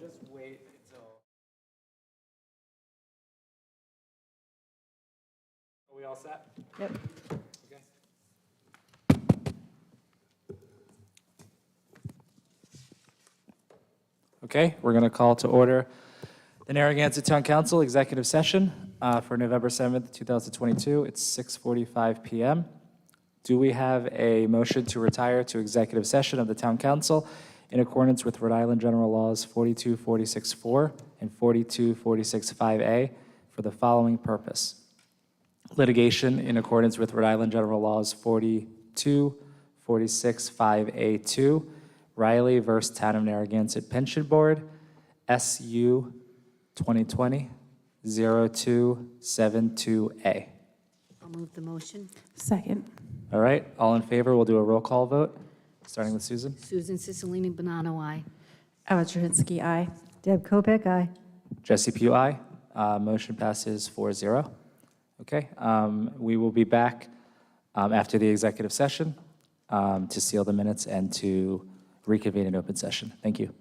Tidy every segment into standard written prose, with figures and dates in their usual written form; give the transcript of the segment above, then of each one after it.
just wait until. Are we all set? Yep. Okay. Okay, we're going to call to order the Narragansett Town Council Executive Session for November 7th, 2022. It's 6:45 p.m. Do we have a motion to retire to executive session of the Town Council in accordance with Rhode Island General Laws 42464 and 42465A for the following purpose? Litigation in accordance with Rhode Island General Laws 42465A2, Riley versus Town of Narragansett Pension Board, SU 2020-0272A. I'll move the motion. Second. All right, all in favor, we'll do a roll call vote, starting with Susan. Susan Cicilline Bonanno, aye. Ella Trahinsky, aye. Deb Kopeck, aye. Jesse Pugh, aye. Motion passes 4-0. Okay, we will be back after the executive session to seal the minutes and to reconvene an open session. Thank you.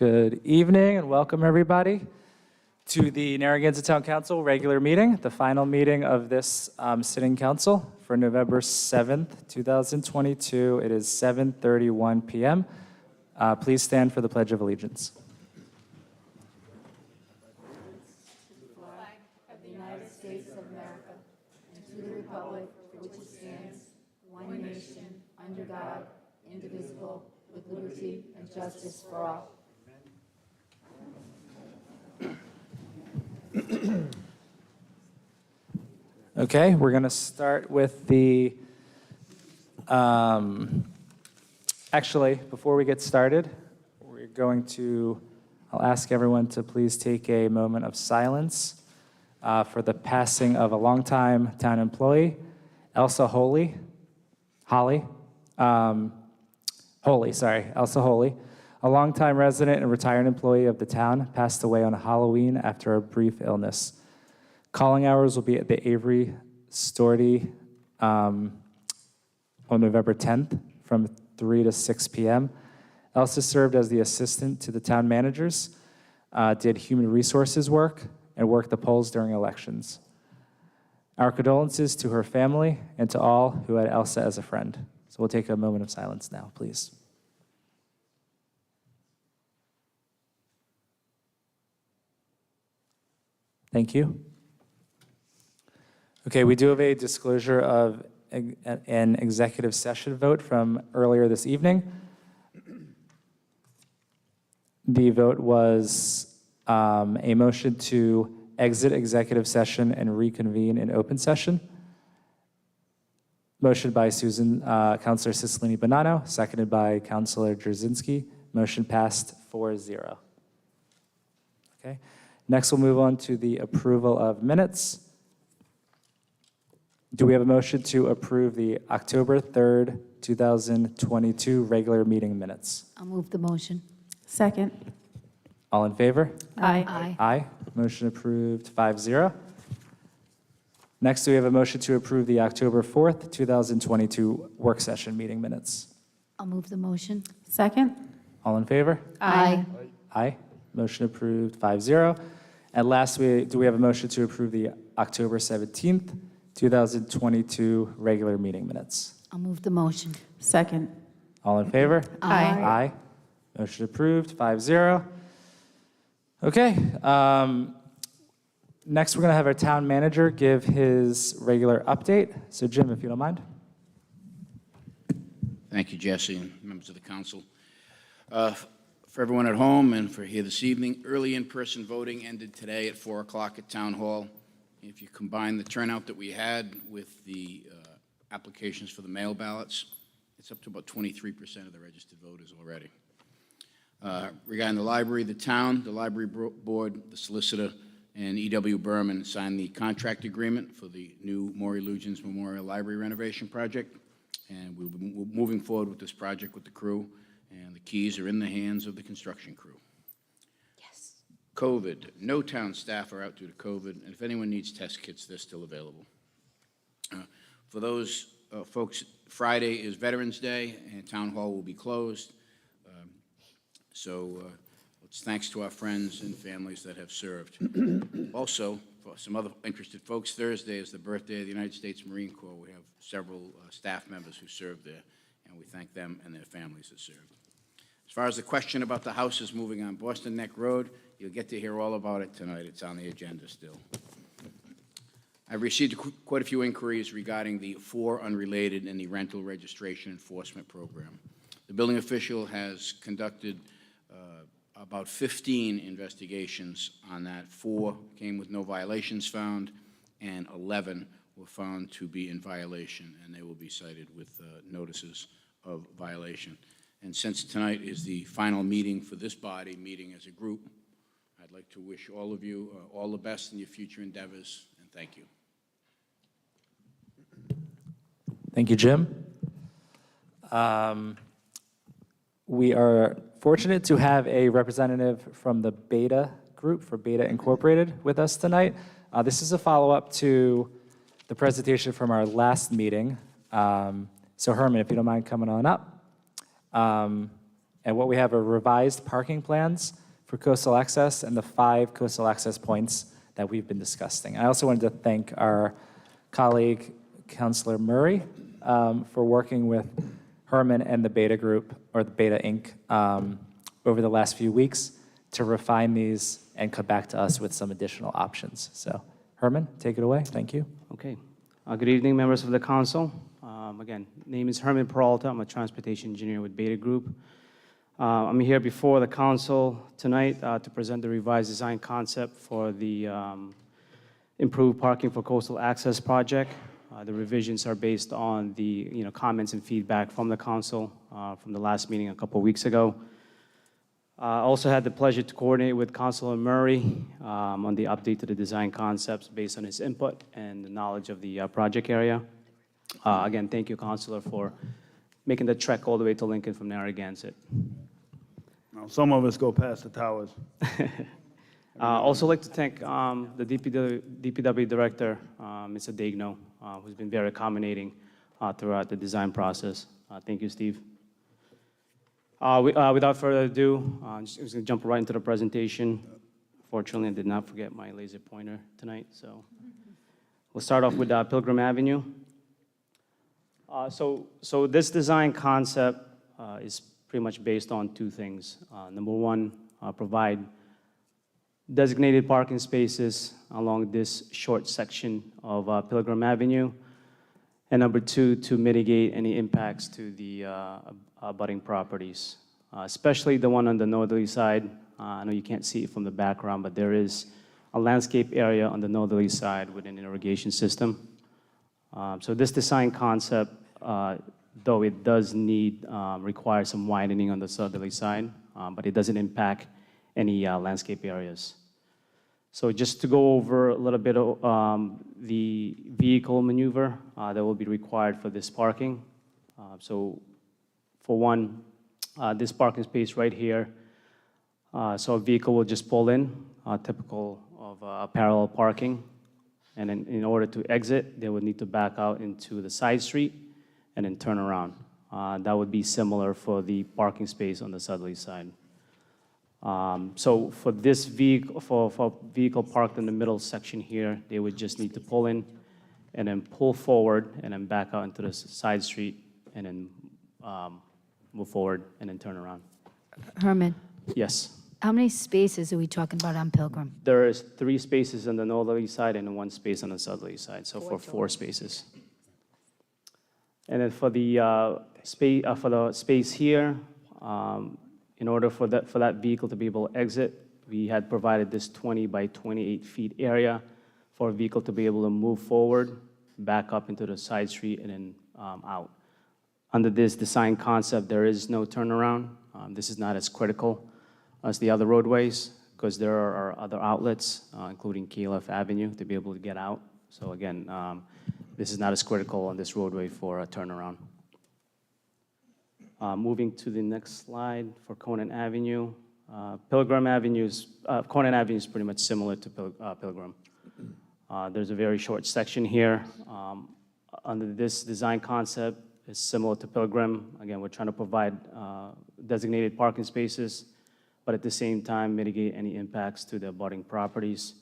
Good evening and welcome everybody to the Narragansett Town Council regular meeting, the final meeting of this sitting council for November 7th, 2022. It is 7:31 p.m. Please stand for the Pledge of Allegiance. Okay, we're going to start with the, actually, before we get started, we're going to, I'll ask everyone to please take a moment of silence for the passing of a longtime town employee, Elsa Holy, Elsa Holy, a longtime resident and retired employee of the town, passed away on Halloween after a brief illness. Calling hours will be at the Avery Storty on November 10th from 3 to 6 p.m. Elsa served as the assistant to the town managers, did human resources work, and worked the polls during elections. Our condolences to her family and to all who had Elsa as a friend. So we'll take a moment of silence now, please. Thank you. Okay, we do have a disclosure of an executive session vote from earlier this evening. The vote was a motion to exit executive session and reconvene in open session. Motion by Councilor Cicilline Bonanno, seconded by Councilor Jarzynski. Motion passed 4-0. Okay. Next, we'll move on to the approval of minutes. Do we have a motion to approve the October 3rd, 2022 regular meeting minutes? I'll move the motion. Second. All in favor? Aye. Aye. Aye. Motion approved 5-0. Next, do we have a motion to approve the October 4th, 2022 work session meeting minutes? I'll move the motion. Second. All in favor? Aye. Aye. Motion approved 5-0. And last, do we have a motion to approve the October 17th, 2022 regular meeting minutes? I'll move the motion. Second. All in favor? Aye. Aye. Motion approved 5-0. Okay. Next, we're going to have our town manager give his regular update. So Jim, if you don't mind. Thank you, Jesse, and members of the council. For everyone at home and for here this evening, early in-person voting ended today at 4 o'clock at Town Hall. If you combine the turnout that we had with the applications for the mail ballots, it's up to about 23% of the registered voters already. Regarding the library, the town, the library board, the solicitor, and E.W. Berman signed the contract agreement for the new Maury Lugins Memorial Library renovation project, and we're moving forward with this project with the crew, and the keys are in the hands of the construction crew. Yes. COVID. No town staff are out due to COVID, and if anyone needs test kits, they're still available. For those folks, Friday is Veterans Day, and Town Hall will be closed. So it's thanks to our friends and families that have served. Also, for some other interested folks, Thursday is the birthday of the United States Marine Corps. We have several staff members who served there, and we thank them and their families that served. As far as the question about the houses moving on Boston Neck Road, you'll get to hear all about it tonight. It's on the agenda still. I've received quite a few inquiries regarding the 4 unrelated in the rental registration enforcement program. The building official has conducted about 15 investigations on that. 4 came with no violations found, and 11 were found to be in violation, and they will be cited with notices of violation. And since tonight is the final meeting for this body, meeting as a group, I'd like to wish all of you all the best in your future endeavors, and thank you. Thank you, Jim. We are fortunate to have a representative from the Beta Group for Beta Incorporated with us tonight. This is a follow-up to the presentation from our last meeting. So Herman, if you don't mind coming on up. And what we have are revised parking plans for coastal access and the 5 coastal access points that we've been discussing. I also wanted to thank our colleague, Councilor Murray, for working with Herman and the Beta Group, or the Beta Inc., over the last few weeks to refine these and come back to us with some additional options. So, Herman, take it away. Thank you. Okay. Good evening, members of the council. Again, name is Herman Peralta. I'm a transportation engineer with Beta Group. I'm here before the council tonight to present the revised design concept for the improved parking for coastal access project. The revisions are based on the comments and feedback from the council from the last meeting a couple of weeks ago. I also had the pleasure to coordinate with Councilor Murray on the update to the design concepts based on his input and the knowledge of the project area. Again, thank you, Councilor, for making the trek all the way to Lincoln from Narragansett. Now, some of us go past the towers. Also like to thank the DPW Director, Mr. Dagno, who's been very accommodating throughout the design process. Thank you, Steve. Without further ado, I'm just going to jump right into the presentation. Fortunately, I did not forget my laser pointer tonight, so we'll start off with Pilgrim Avenue. So this design concept is pretty much based on 2 things. Number 1, provide designated parking spaces along this short section of Pilgrim Avenue. And number 2, to mitigate any impacts to the abutting properties, especially the one on the northerly side. I know you can't see it from the background, but there is a landscape area on the northerly side with an irrigation system. So this design concept, though it does require some widening on the southerly side, but it doesn't impact any landscape areas. So just to go over a little bit of the vehicle maneuver that will be required for this parking. So for one, this parking space right here, so a vehicle will just pull in, typical of parallel parking. And then in order to exit, they would need to back out into the side street and then turn around. That would be similar for the parking space on the southerly side. So for this vehicle, for vehicle parked in the middle section here, they would just need to pull in and then pull forward and then back out into the side street and then move forward and then turn around. Herman, Yes. how many spaces are we talking about on Pilgrim? There is 3 spaces on the northerly side and 1 space on the southerly side, so for 4 spaces. And then for the space here, in order for that vehicle to be able to exit, we had provided this 20 by 28 feet area for a vehicle to be able to move forward, back up into the side street, and then out. Under this design concept, there is no turnaround. This is not as critical as the other roadways because there are other outlets, including KLF Avenue, to be able to get out. So again, this is not as critical on this roadway for a turnaround. Moving to the next slide for Conan Avenue. Conan Avenue is pretty much similar to Pilgrim. There's a very short section here. Under this design concept, it's similar to Pilgrim. Again, we're trying to provide designated parking spaces, but at the same time mitigate any impacts to the abutting properties.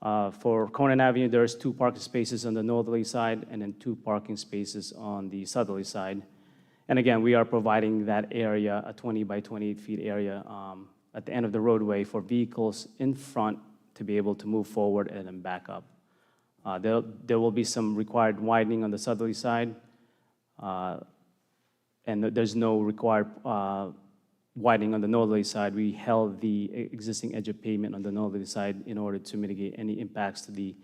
For Conan Avenue, there's 2 parking spaces on the northerly side and then 2 parking spaces on the southerly side. And again, we are providing that area, a 20 by 28 feet area at the end of the roadway for vehicles in front to be able to move forward and then back up. There will be some required widening on the southerly side, and there's no required widening on the northerly side. We held the existing edge of pavement on the northerly side in order to mitigate any impacts to the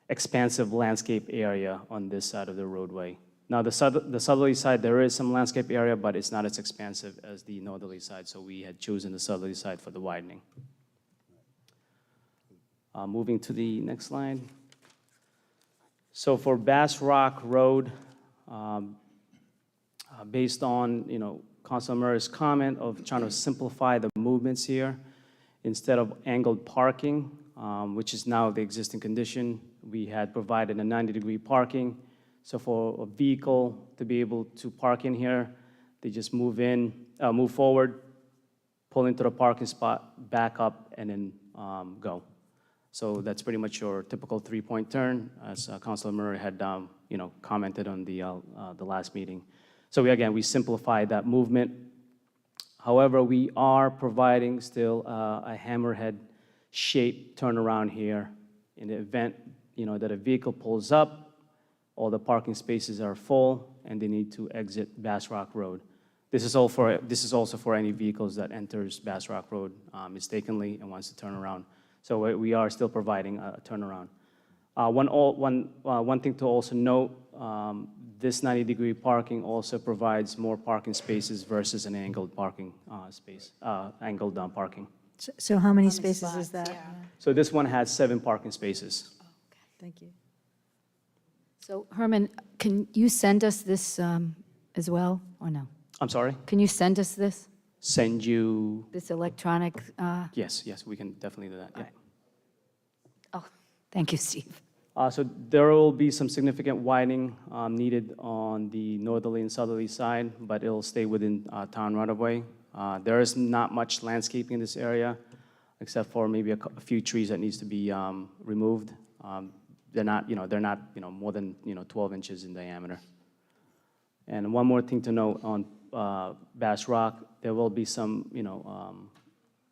expansive landscape area on this side of the roadway. Now, the southerly side, there is some landscape area, but it's not as expansive as the northerly side, so we had chosen the southerly side for the widening. Moving to the next slide. So for Bass Rock Road, based on, Councilor Murray's comment of trying to simplify the movements here, instead of angled parking, which is now the existing condition, we had provided a 90-degree parking. So for a vehicle to be able to park in here, they just move forward, pull into the parking spot, back up, and then go. So that's pretty much your typical three-point turn, as Councilor Murray had, commented on the last meeting. So we simplified that movement. However, we are providing still a hammerhead-shaped turnaround here in the event, that a vehicle pulls up, all the parking spaces are full, and they need to exit Bass Rock Road. This is also for any vehicles that enters Bass Rock Road mistakenly and wants to turn around. So we are still providing a turnaround. One thing to also note, this 90-degree parking also provides more parking spaces versus an angled parking angled parking. So how many spaces is that? So this one has 7 parking spaces. Thank you. So Herman, can you send us this as well, or no? I'm sorry? Can you send us this, Send you, this electronic? yes, we can definitely do that. Yeah. Oh, thank you, Steve. So there will be some significant widening needed on the northerly and southerly side, but it'll stay within town right-of-way. There is not much landscaping in this area, except for maybe a few trees that needs to be removed. They're not more than 12 inches in diameter. And one more thing to note on Bass Rock, there will be some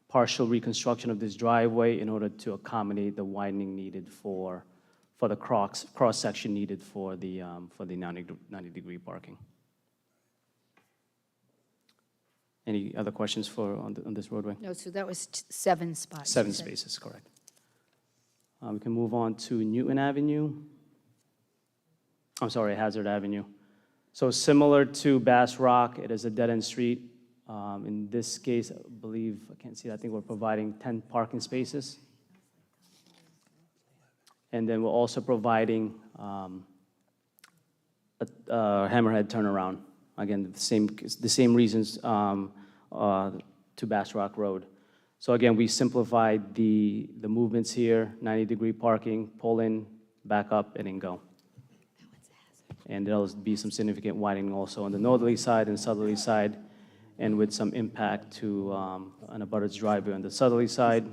partial reconstruction of this driveway in order to accommodate the widening needed for the cross-section needed for the 90-degree parking. Any other questions on this roadway? No, so that was 7 spots. you 7 said. spaces, correct. We can move on to Newton Avenue. I'm sorry, Hazard Avenue. So similar to Bass Rock, it is a dead-end street. In this case, I believe, I can't see, I think we're providing 10 parking spaces. And then we're also providing a hammerhead turnaround. Again, the same reasons to Bass Rock Road. So again, we simplified the movements here, 90-degree parking, pull in, back up, and then go. And there'll be some significant widening also on the northerly side and southerly side, and with some impact to an abutter's driveway on the southerly side.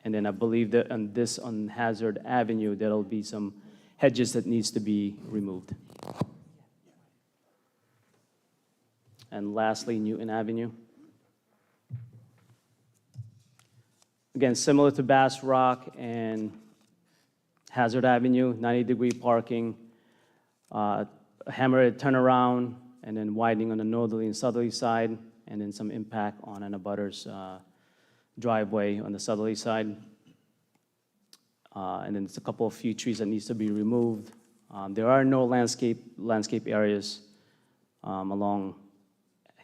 And then I believe that on Hazard Avenue, there'll be some hedges that needs to be removed. And lastly, Newton Avenue. Again, similar to Bass Rock and Hazard Avenue, 90-degree parking, hammerhead turnaround, and then widening on the northerly and southerly side, and then some impact on an abutter's driveway on the southerly side. And then there's a couple of few trees that needs to be removed. There are no landscape areas along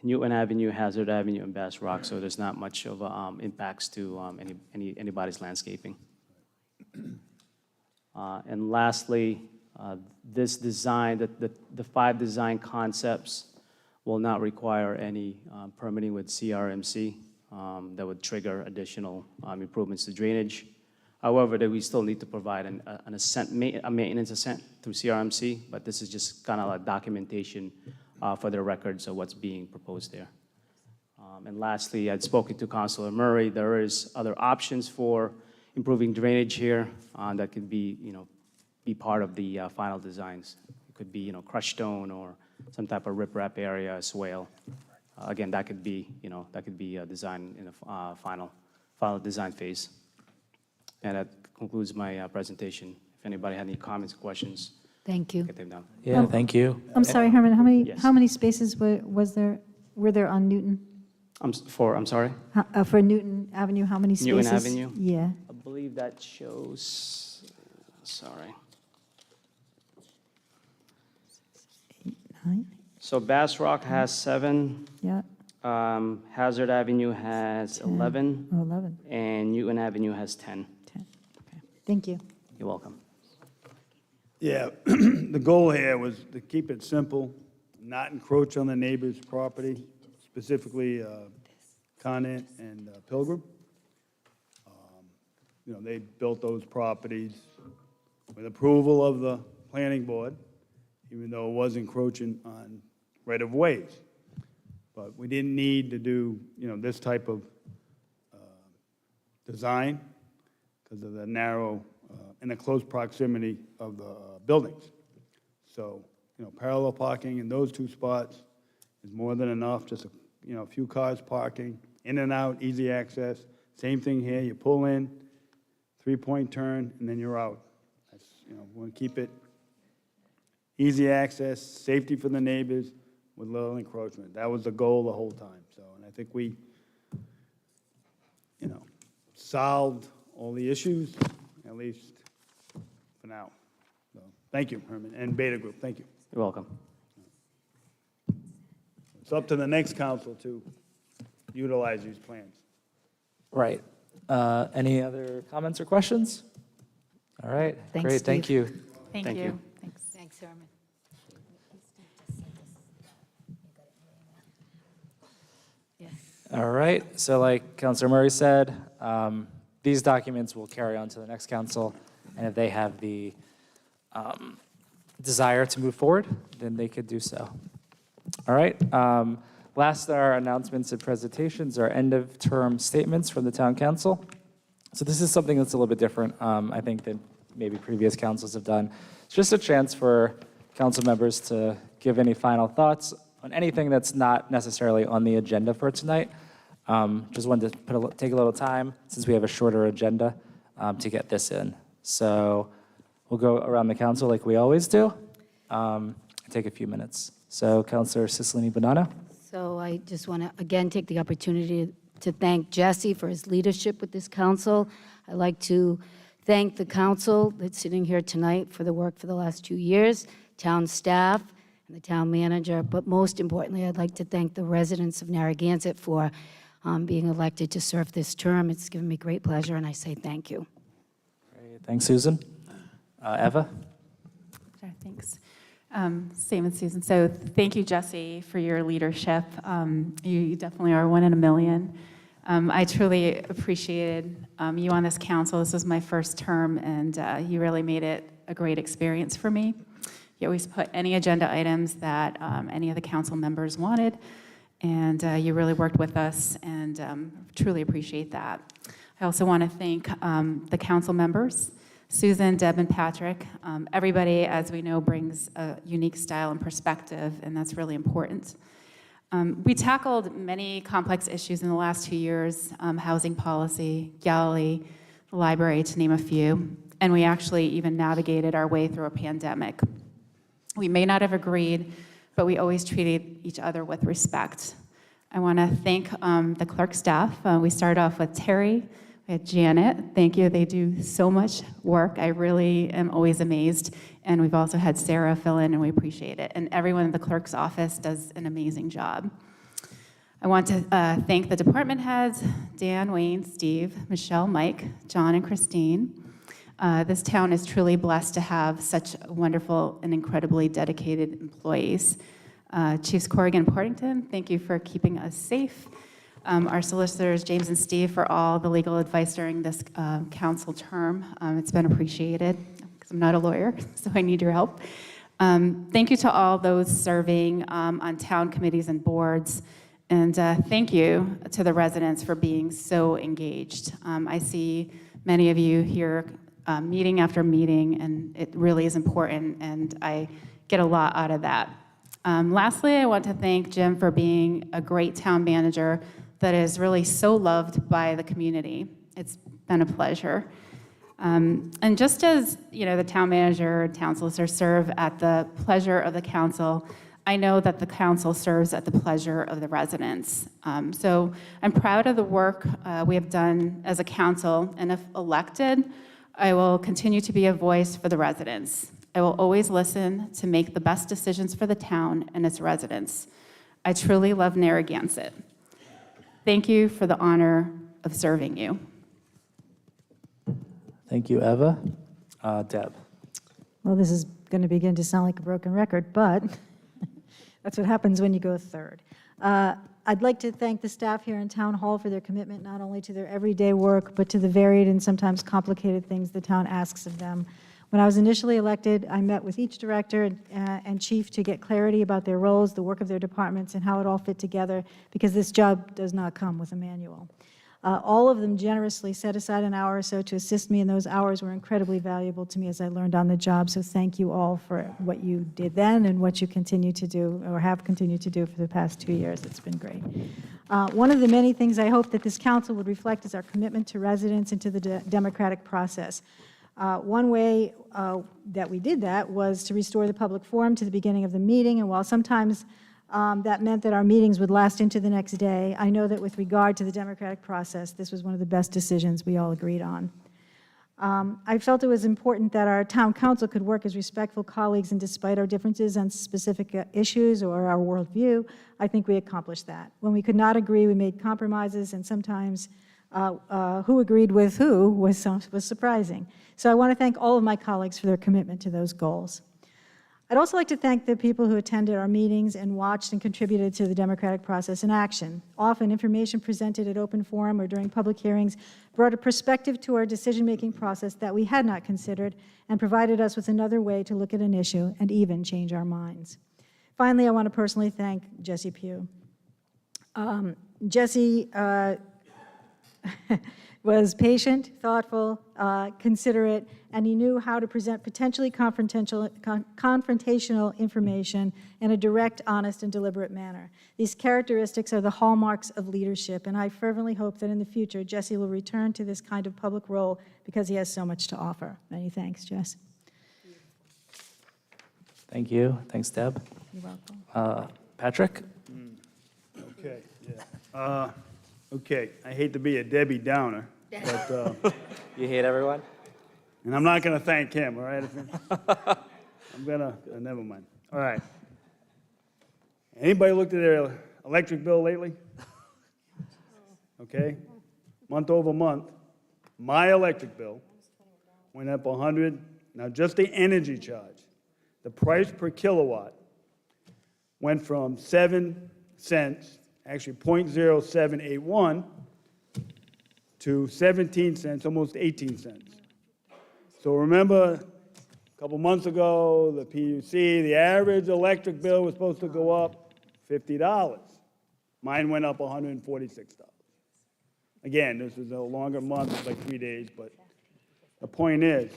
Newton Avenue, Hazard Avenue, and Bass Rock, so there's not much of impacts to anybody's landscaping. And lastly, this design, the 5 design concepts will not require any permitting with CRMC that would trigger additional improvements to drainage. However, we still need to provide a maintenance assent through CRMC, but this is just kind of like documentation for the records of what's being proposed there. And lastly, I'd spoken to Councilor Murray. There is other options for improving drainage here that could be part of the final designs. It could be, crushed stone or some type of riprap area, swale. Again, that could be designed in the final design phase. And that concludes my presentation. If anybody had any comments, questions, Thank you. get them down. Yeah, thank you. I'm sorry, Herman, Yes. how many spaces were there on Newton? I'm sorry? For Newton Avenue, how many spaces? Newton Avenue? Yeah. I believe that shows, sorry. 8, 9, So Bass Rock has 7, yeah, Hazard Avenue has 10. 11, oh, 11, and Newton Avenue has 10. 10. Okay, thank you. You're welcome. Yeah, the goal here was to keep it simple, not encroach on the neighbor's property, specifically Conant and Pilgrim. They built those properties with approval of the planning board, even though it was encroaching on right-of-ways. But we didn't need to do, this type of design because of the narrow and the close proximity of the buildings. So, parallel parking in those two spots is more than enough, just, a few cars parking, in and out, easy access. Same thing here, you pull in, three-point turn, and then you're out. That's, we want to keep it easy access, safety for the neighbors with little encroachment. That was the goal the whole time. So, and I think we, solved all the issues, at least for now. So, thank you, Herman, and Beta Group, thank you. You're welcome. It's up to the next council to utilize these plans. Right. Any other comments or questions? All right, Thanks, great, thank Steve. you. Thank you. Thanks. Thanks, Herman. Yeah. All right, so like Councilor Murray said, these documents will carry on to the next council, and if they have the desire to move forward, then they could do so. All right, last are our announcements and presentations, our end-of-term statements from the town council. So this is something that's a little bit different, I think, than maybe previous councils have done. It's just a chance for council members to give any final thoughts on anything that's not necessarily on the agenda for tonight. Just wanted to take a little time, since we have a shorter agenda, to get this in. So we'll go around the council like we always do. Take a few minutes. So Councilor Cicilline-Banana. So I just want to, again, take the opportunity to thank Jesse for his leadership with this council. I'd like to thank the council that's sitting here tonight for the work for the last 2 years, town staff, and the town manager. But most importantly, I'd like to thank the residents of Narragansett for being elected to serve this term. It's given me great pleasure, and I say thank you. Great, thanks, Susan. Eva? Sure, thanks. Same with Susan. So thank you, Jesse, for your leadership. You definitely are one in a million. I truly appreciated you on this council. This was my first term, and you really made it a great experience for me. You always put any agenda items that any of the council members wanted, and you really worked with us, and truly appreciate that. I also want to thank the council members, Susan, Deb, and Patrick. Everybody, as we know, brings a unique style and perspective, and that's really important. We tackled many complex issues in the last 2 years, housing policy, Galilee, the library, to name a few, and we actually even navigated our way through a pandemic. We may not have agreed, but we always treated each other with respect. I want to thank the clerk staff. We started off with Terry. We had Janet. Thank you. They do so much work. I really am always amazed. And we've also had Sarah fill in, and we appreciate it. And everyone in the clerk's office does an amazing job. I want to thank the department heads, Dan, Wayne, Steve, Michelle, Mike, John, and Christine. This town is truly blessed to have such wonderful and incredibly dedicated employees. Chiefs Corrigan and Partington, thank you for keeping us safe. Our solicitors, James and Steve, for all the legal advice during this council term. It's been appreciated, because I'm not a lawyer, so I need your help. Thank you to all those serving on town committees and boards. And thank you to the residents for being so engaged. I see many of you here meeting after meeting, and it really is important, and I get a lot out of that. Lastly, I want to thank Jim for being a great town manager that is really so loved by the community. It's been a pleasure. And just as the town manager and town solicitor serve at the pleasure of the council, I know that the council serves at the pleasure of the residents. So I'm proud of the work we have done as a council, and if elected, I will continue to be a voice for the residents. I will always listen to make the best decisions for the town and its residents. I truly love Narragansett. Thank you for the honor of serving you. Thank you, Eva. Deb? Well, this is going to begin to sound like a broken record, but that's what happens when you go third. I'd like to thank the staff here in Town Hall for their commitment not only to their everyday work, but to the varied and sometimes complicated things the town asks of them. When I was initially elected, I met with each director and chief to get clarity about their roles, the work of their departments, and how it all fit together, because this job does not come with a manual. All of them generously set aside an hour or so to assist me, and those hours were incredibly valuable to me as I learned on the job. So thank you all for what you did then and what you continue to do, or have continued to do for the past 2 years. It's been great. One of the many things I hope that this council would reflect is our commitment to residents and to the democratic process. One way that we did that was to restore the public forum to the beginning of the meeting, and while sometimes that meant that our meetings would last into the next day, I know that with regard to the democratic process, this was one of the best decisions we all agreed on. I felt it was important that our town council could work as respectful colleagues, and despite our differences on specific issues or our worldview, I think we accomplished that. When we could not agree, we made compromises, and sometimes who agreed with who was surprising. So I want to thank all of my colleagues for their commitment to those goals. I'd also like to thank the people who attended our meetings and watched and contributed to the democratic process in action. Often, information presented at open forum or during public hearings brought a perspective to our decision-making process that we had not considered and provided us with another way to look at an issue and even change our minds. Finally, I want to personally thank Jesse Pugh. Jesse was patient, thoughtful, considerate, and he knew how to present potentially confrontational information in a direct, honest, and deliberate manner. These characteristics are the hallmarks of leadership, and I fervently hope that in the future, Jesse will return to this kind of public role because he has so much to offer. Many thanks, Jess. Thank you. Thanks, Deb. You're welcome. Patrick? Okay, yeah. Okay, I hate to be a Debbie Downer, but, You hate everyone? and I'm not going to thank him, all right? I'm going to, never mind. All right. Anybody looked at their electric bill lately? Okay, month over month, my electric bill went up 100. Now, just the energy charge, the price per kilowatt went from 7 cents, actually 0.0781, to 17 cents, almost 18 cents. So remember, a couple months ago, the PUC, the average electric bill was supposed to go up $50. Mine went up $146. Again, this is a longer month, it's like 3 days, but the point is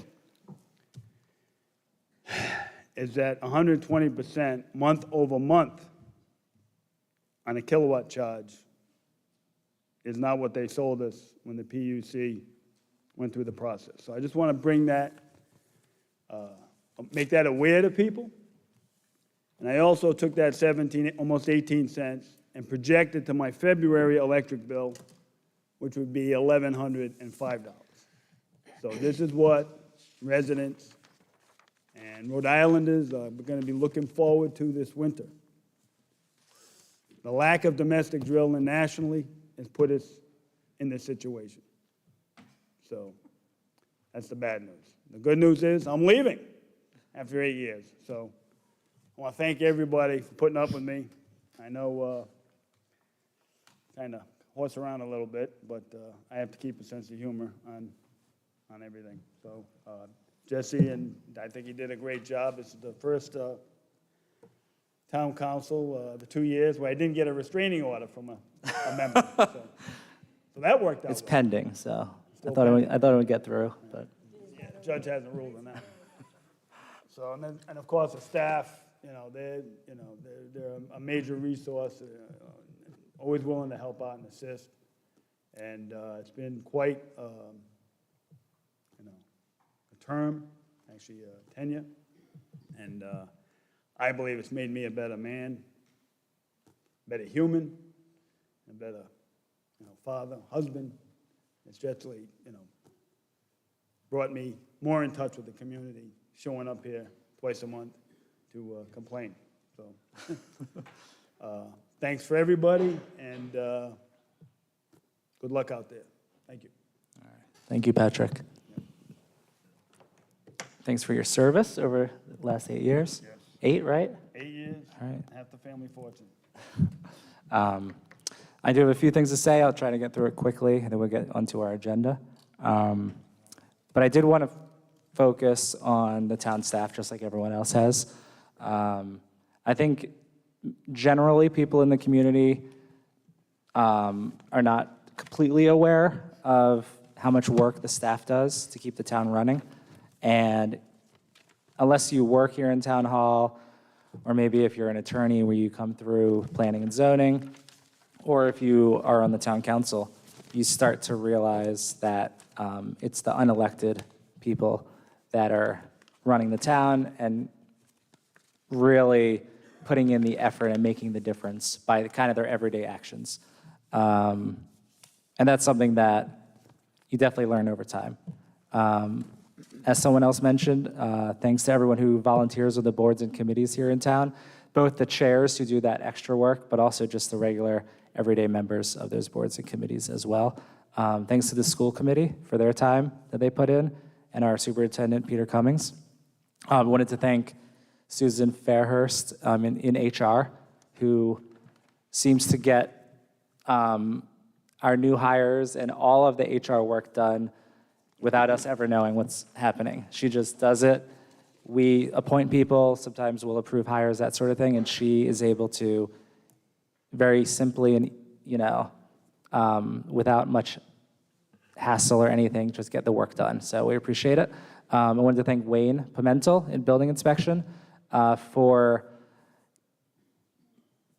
that 120% month over month on a kilowatt charge is not what they sold us when the PUC went through the process. So I just want to bring that, make that aware to people. And I also took that 17, almost 18 cents, and projected to my February electric bill, which would be $1,105. So this is what residents and Rhode Islanders are going to be looking forward to this winter. The lack of domestic drilling nationally has put us in this situation. So that's the bad news. The good news is I'm leaving after 8 years. So I want to thank everybody for putting up with me. I know kind of horse around a little bit, but I have to keep a sense of humor on everything. So Jesse, and I think he did a great job. This is the first town council, the 2 years where I didn't get a restraining order from a member. So that worked out. It's well. pending, so Still I thought it would get through, but Yeah, the judge hasn't ruled on that. So, and of course, the staff, they're a major resource, always willing to help out and assist. And it's been quite, a term, actually a tenure. And I believe it's made me a better man, better human, a better, father, husband. It's just really, brought me more in touch with the community, showing up here twice a month to complain. So thanks for everybody, and good luck out there. Thank you. thank you, Patrick. Thanks for your service over the last 8 years. Yes. 8, right? 8 years, All right. half the family fortune. I do have a few things to say. I'll try to get through it quickly, and then we'll get onto our agenda. But I did want to focus on the town staff, just like everyone else has. I think generally people in the community are not completely aware of how much work the staff does to keep the town running. And unless you work here in town hall, or maybe if you're an attorney where you come through planning and zoning, or if you are on the town council, you start to realize that it's the unelected people that are running the town and really putting in the effort and making the difference by kind of their everyday actions. And that's something that you definitely learn over time. As someone else mentioned, thanks to everyone who volunteers with the boards and committees here in town, both the chairs who do that extra work, but also just the regular everyday members of those boards and committees as well. Thanks to the school committee for their time that they put in, and our superintendent, Peter Cummings. I wanted to thank Susan Fairhurst in HR, who seems to get our new hires and all of the HR work done without us ever knowing what's happening. She just does it. We appoint people, sometimes we'll approve hires, that sort of thing, and she is able to very simply and, without much hassle or anything, just get the work done. So we appreciate it. I wanted to thank Wayne Pimentel in building inspection for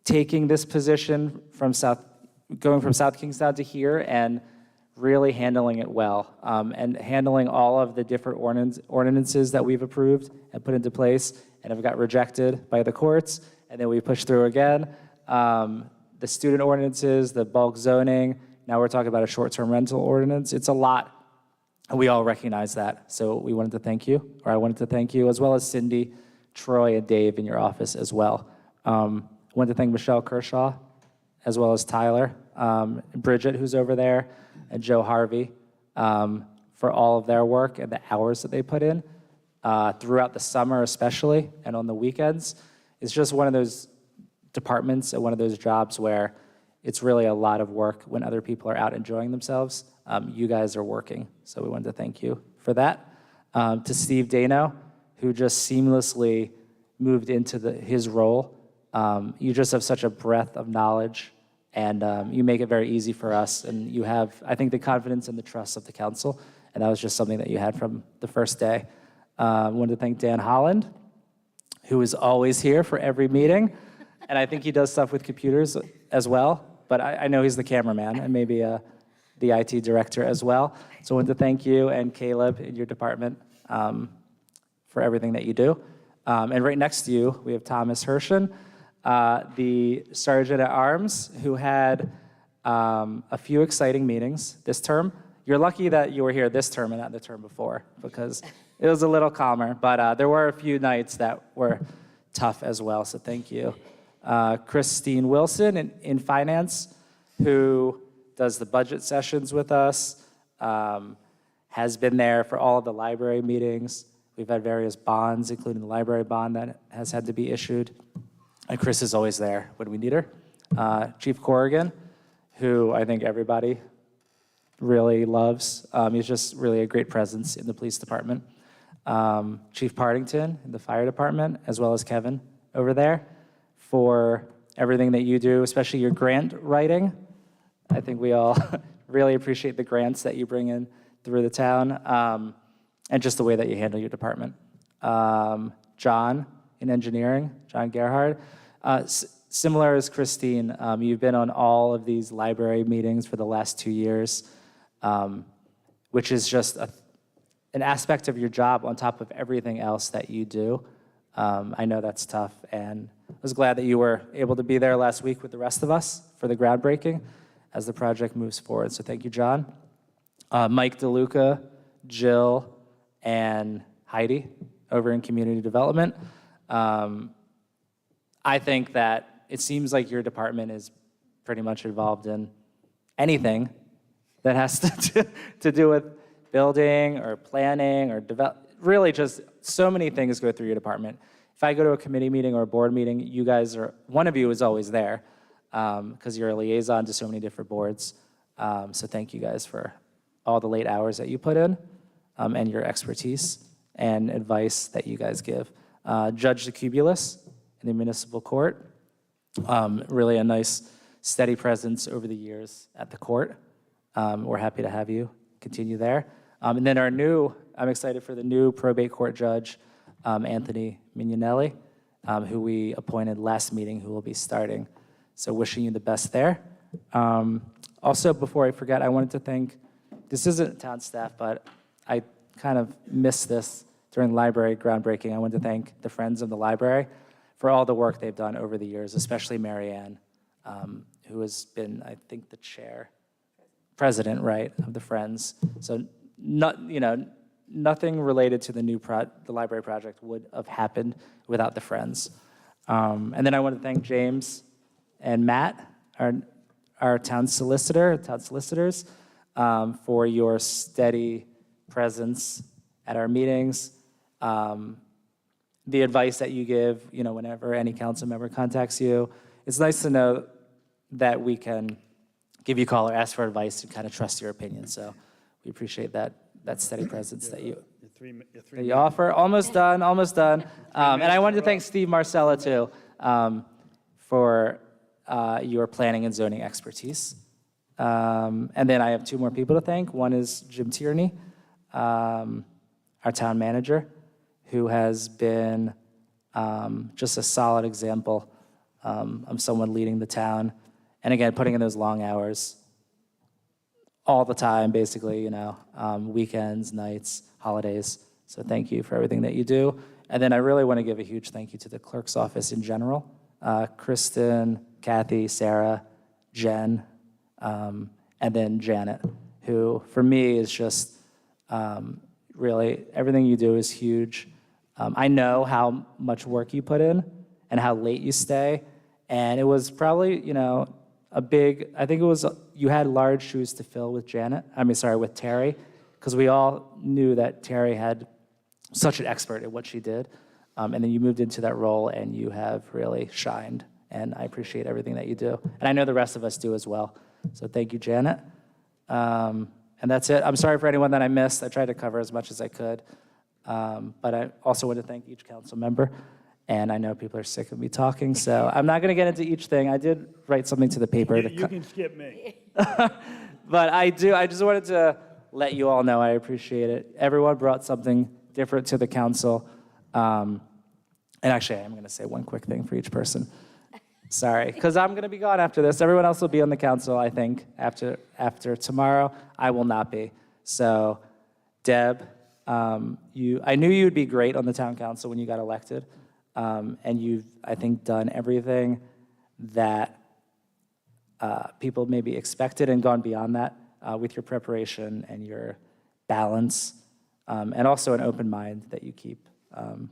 taking this position from going from South Kingstown to here and really handling it well, and handling all of the different ordinances that we've approved and put into place and have got rejected by the courts, and then we push through again. The student ordinances, the bulk zoning, now we're talking about a short-term rental ordinance. It's a lot, and we all recognize that. So we wanted to thank you, or I wanted to thank you, as well as Cindy, Troy, and Dave in your office as well. I wanted to thank Michelle Kershaw, as well as Tyler, Bridget, who's over there, and Joe Harvey for all of their work and the hours that they put in throughout the summer especially, and on the weekends. It's just one of those departments and one of those jobs where it's really a lot of work when other people are out enjoying themselves. You guys are working, so we wanted to thank you for that. To Steve Dano, who just seamlessly moved into his role. You just have such a breadth of knowledge, and you make it very easy for us, and you have, I think, the confidence and the trust of the council, and that was just something that you had from the first day. I wanted to thank Dan Holland, who is always here for every meeting, and I think he does stuff with computers as well, but I know he's the cameraman and maybe the IT director as well. So I wanted to thank you and Caleb in your department for everything that you do. And right next to you, we have Thomas Hershen, the Sergeant at Arms, who had a few exciting meetings this term. You're lucky that you were here this term and not the term before, because it was a little calmer, but there were a few nights that were tough as well, so thank you. Christine Wilson in finance, who does the budget sessions with us, has been there for all of the library meetings. We've had various bonds, including the library bond that has had to be issued. And Chris is always there when we need her. Chief Corrigan, who I think everybody really loves. He's just really a great presence in the police department. Chief Partington in the fire department, as well as Kevin over there, for everything that you do, especially your grant writing. I think we all really appreciate the grants that you bring in through the town, and just the way that you handle your department. John in engineering, John Gerhard. Similar as Christine, you've been on all of these library meetings for the last 2 years, which is just an aspect of your job on top of everything else that you do. I know that's tough, and I was glad that you were able to be there last week with the rest of us for the groundbreaking as the project moves forward. So thank you, John. Mike DeLuca, Jill, and Heidi over in community development. I think that it seems like your department is pretty much involved in anything that has to do with building or planning or really just so many things go through your department. If I go to a committee meeting or a board meeting, you guys one of you is always there because you're a liaison to so many different boards. So thank you guys for all the late hours that you put in and your expertise. and advice that you guys give. Judge Zacubulus in the municipal court, really a nice, steady presence over the years at the court. We're happy to have you continue there. And then I'm excited for the new probate court judge, Anthony Mignonelli, who we appointed last meeting, who will be starting. So wishing you the best there. Also, before I forget, I wanted to thank, this isn't town staff, but I kind of missed this during library groundbreaking. I want to thank the Friends of the Library for all the work they've done over the years, especially Mary Ann, who has been, I think, the president, right, of the Friends. So, nothing related to the library project would have happened without the Friends. And then I want to thank James and Matt, our town solicitors, for your steady presence at our meetings. The advice that you give, whenever any council member contacts you. It's nice to know that we can give you a call or ask for advice and kind of trust your opinion. So we appreciate that steady presence that you offer. Almost done. And I wanted to thank Steve Marcella, too, for your planning and zoning expertise. And then I have two more people to thank. One is Jim Tierney, our town manager, who has been just a solid example of someone leading the town. And again, putting in those long hours all the time, basically, weekends, nights, holidays. So thank you for everything that you do. And then I really want to give a huge thank you to the clerk's office in general. Kristen, Kathy, Sarah, Jen, and then Janet, who for me is just really, everything you do is huge. I know how much work you put in and how late you stay. And it was probably, I think it was, you had large shoes to fill with with Terry, because we all knew that Terry had such an expert at what she did. And then you moved into that role and you have really shined. And I appreciate everything that you do. And I know the rest of us do as well. So thank you, Janet. And that's it. I'm sorry for anyone that I missed. I tried to cover as much as I could. But I also want to thank each council member. And I know people are sick of me talking, so I'm not going to get into each thing. I did write something to the paper. You can skip me. But I just wanted to let you all know I appreciate it. Everyone brought something different to the council. And actually, I'm going to say one quick thing for each person. Sorry, because I'm going to be gone after this. Everyone else will be on the council, I think, after tomorrow. I will not be. So, Deb, I knew you'd be great on the town council when you got elected. And you've, I think, done everything that people maybe expected and gone beyond that with your preparation and your balance, and also an open mind that you keep.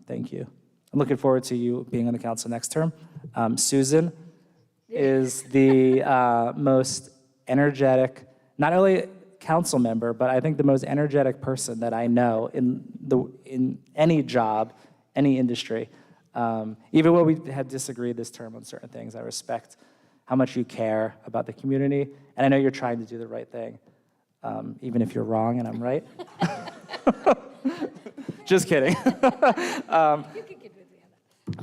Thank you. I'm looking forward to you being on the council next term. Susan is the most energetic, not only council member, but I think the most energetic person that I know in any job, any industry. Even when we have disagreed this term on certain things, I respect how much you care about the community, and I know you're trying to do the right thing, even if you're wrong and I'm right. Just kidding.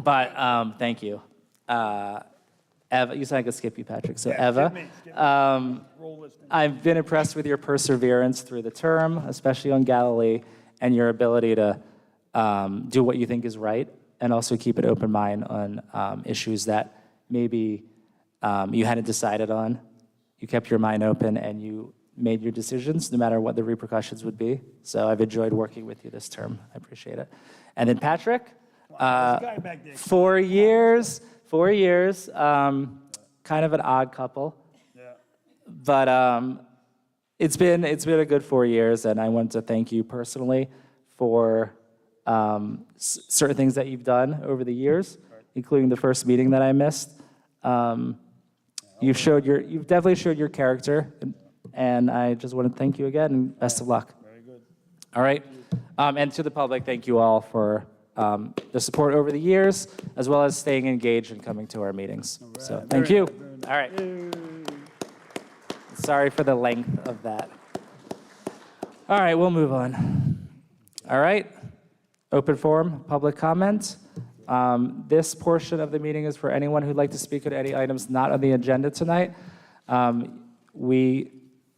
But thank you. Eva, you said I could skip you, Patrick. So Yeah, Eva, skip me. I've been impressed with your perseverance through the term, especially on Galilee, and your ability to do what you think is right, and also keep an open mind on issues that maybe you hadn't decided on. You kept your mind open and you made your decisions, no matter what the repercussions would be. So I've enjoyed working with you this term. I appreciate it. And then Patrick, 4 years, kind of an odd couple. Yeah. But it's been a good 4 years, and I want to thank you personally for certain things that you've done over the years, including the first meeting that I missed. You've definitely showed your character, and I just want to thank you again, and best of luck. Very good. All right, and to the public, thank you all for the support over the years, as well as staying engaged and coming to our meetings. So thank you. All right. Sorry for the length of that. All right, we'll move on. All right. Open forum, public comment. This portion of the meeting is for anyone who'd like to speak on any items not on the agenda tonight. We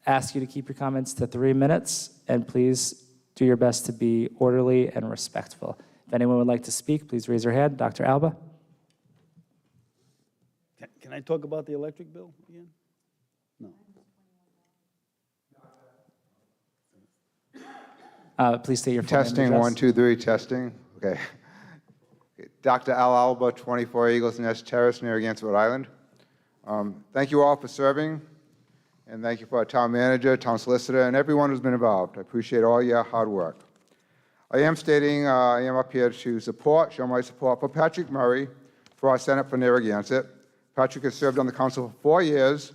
ask you to keep your comments to 3 minutes, and please do your best to be orderly and respectful. If anyone would like to speak, please raise your hand. Dr. Alba? Can I talk about the electric bill again? No. Please state your full name and Testing, address. 1, 2, 3, testing. Okay. Dr. Al Alba, 24 Eagles Nest Terrace, Narragansett, Rhode Island. Thank you all for serving, and thank you for our town manager, town solicitor, and everyone who's been involved. I appreciate all your hard work. I am up here to show my support for Patrick Murray for our Senate for Narragansett. Patrick has served on the council for 4 years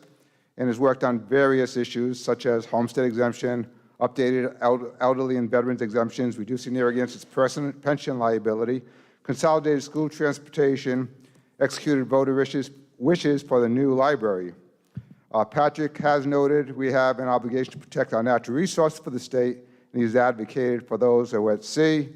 and has worked on various issues such as homestead exemption, updated elderly and veterans exemptions, reducing Narragansett's pension liability, consolidated school transportation, executed voter wishes for the new library. Patrick has noted we have an obligation to protect our natural resources for the state, and he's advocated for those who are at sea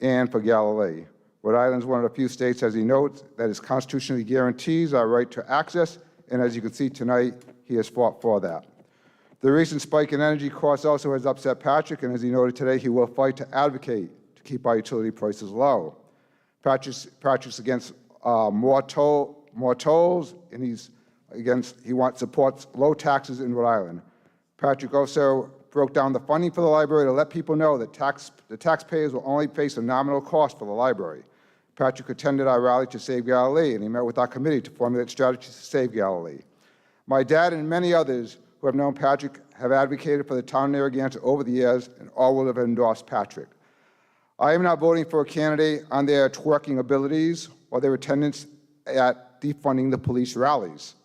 and for Galilee. Rhode Island is one of the few states, as he notes, that is constitutionally guarantees our right to access, and as you can see tonight, he has fought for that. The recent spike in energy costs also has upset Patrick, and as he noted today, he will fight to advocate to keep our utility prices low. Patrick's against more tolls, and he supports low taxes in Rhode Island. Patrick also broke down the funding for the library to let people know that the taxpayers will only face a nominal cost for the library. Patrick attended our rally to Save Galilee, and he met with our committee to formulate strategies to save Galilee. My dad and many others who have known Patrick have advocated for the town of Narragansett over the years, and all will have endorsed Patrick. I am not voting for a candidate on their twerking abilities or their attendance at defunding the police rallies.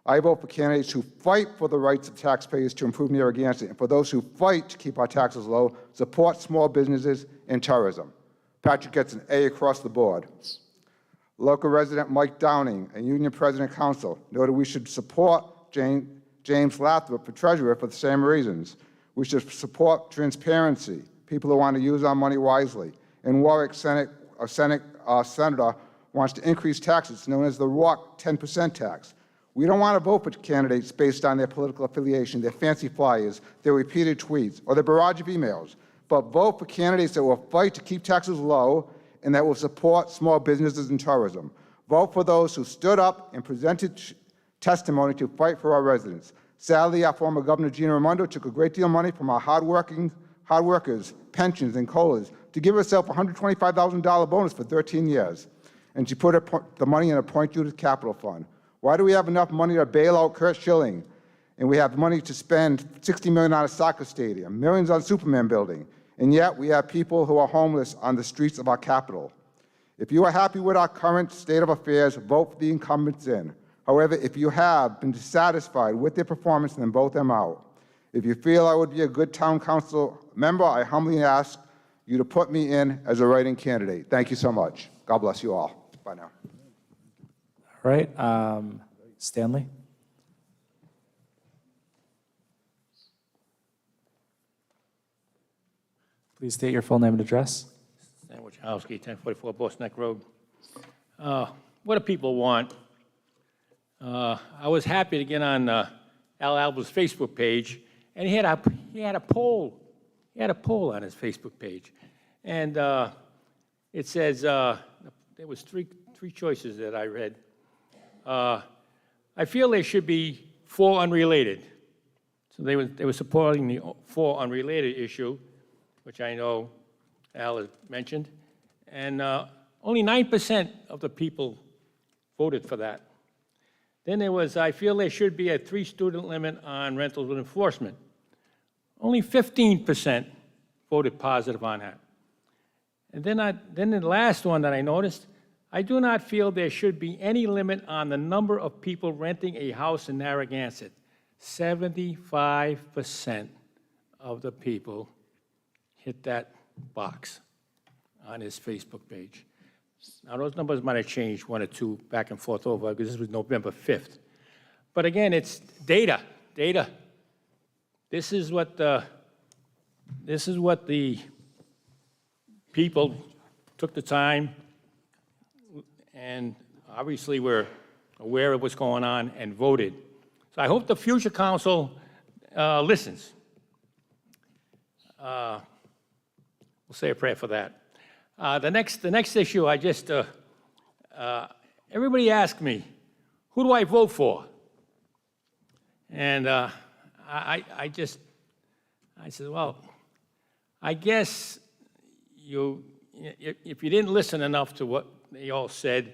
I vote for candidates who fight for the rights of taxpayers to improve Narragansett, and for those who fight to keep our taxes low, support small businesses, and tourism. Patrick gets an A across the board. Local resident Mike Downing and Union President Council noted we should support James Lathrop for treasurer for the same reasons. We should support transparency, people who want to use our money wisely. And Warwick senator wants to increase taxes known as the ROC 10% tax. We don't want to vote for candidates based on their political affiliation, their fancy flyers, their repeated tweets, or their barrage of emails, but vote for candidates that will fight to keep taxes low and that will support small businesses and tourism. Vote for those who stood up and presented testimony to fight for our residents. Sadly, our former Governor Gina Raimondo took a great deal of money from our hard workers, pensions, and COLAs to give herself a $125,000 bonus for 13 years. And she put the money in a Point Judith Capital Fund. Why do we have enough money to bail out Kurt Schilling? And we have money to spend $60 million on a soccer stadium, millions on Superman building, and yet we have people who are homeless on the streets of our capital. If you are happy with our current state of affairs, vote for the incumbents in. However, if you have been dissatisfied with their performance, then vote them out. If you feel I would be a good town council member, I humbly ask you to put me in as a write-in candidate. Thank you so much. God bless you all. Bye now. All right, Stanley? Please state your full name and address. Stan Wachowski, 1044 Boston Neck Road. What do people want? I was happy to get on Al Alba's Facebook page, and he had a poll. He had a poll on his Facebook page, and it says there was three choices that I read. I feel there should be 4 unrelated. So they were supporting the 4 unrelated issue, which I know Al has mentioned, and only 9% of the people voted for that. Then there was, I feel there should be a 3-student limit on rentals with enforcement. Only 15% voted positive on that. And then the last one that I noticed, I do not feel there should be any limit on the number of people renting a house in Narragansett. 75% of the people hit that box on his Facebook page. Now, those numbers might have changed 1 or 2 back and forth over, because this was November 5th. But again, it's data. This is what the people took the time and obviously were aware of what's going on and voted. So I hope the future council listens. We'll say a prayer for that. The next issue, everybody asked me, who do I vote for? And I said, well, I guess if you didn't listen enough to what they all said,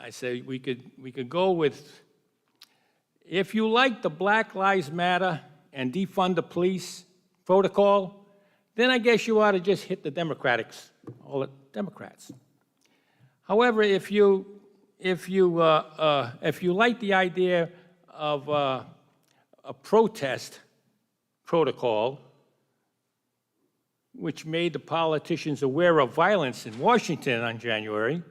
I said we could go with, if you like the Black Lives Matter and defund the police protocol, then I guess you ought to just hit the Democrats, all the Democrats. However, if you like the idea of a protest protocol, which made the politicians aware of violence in Washington on January,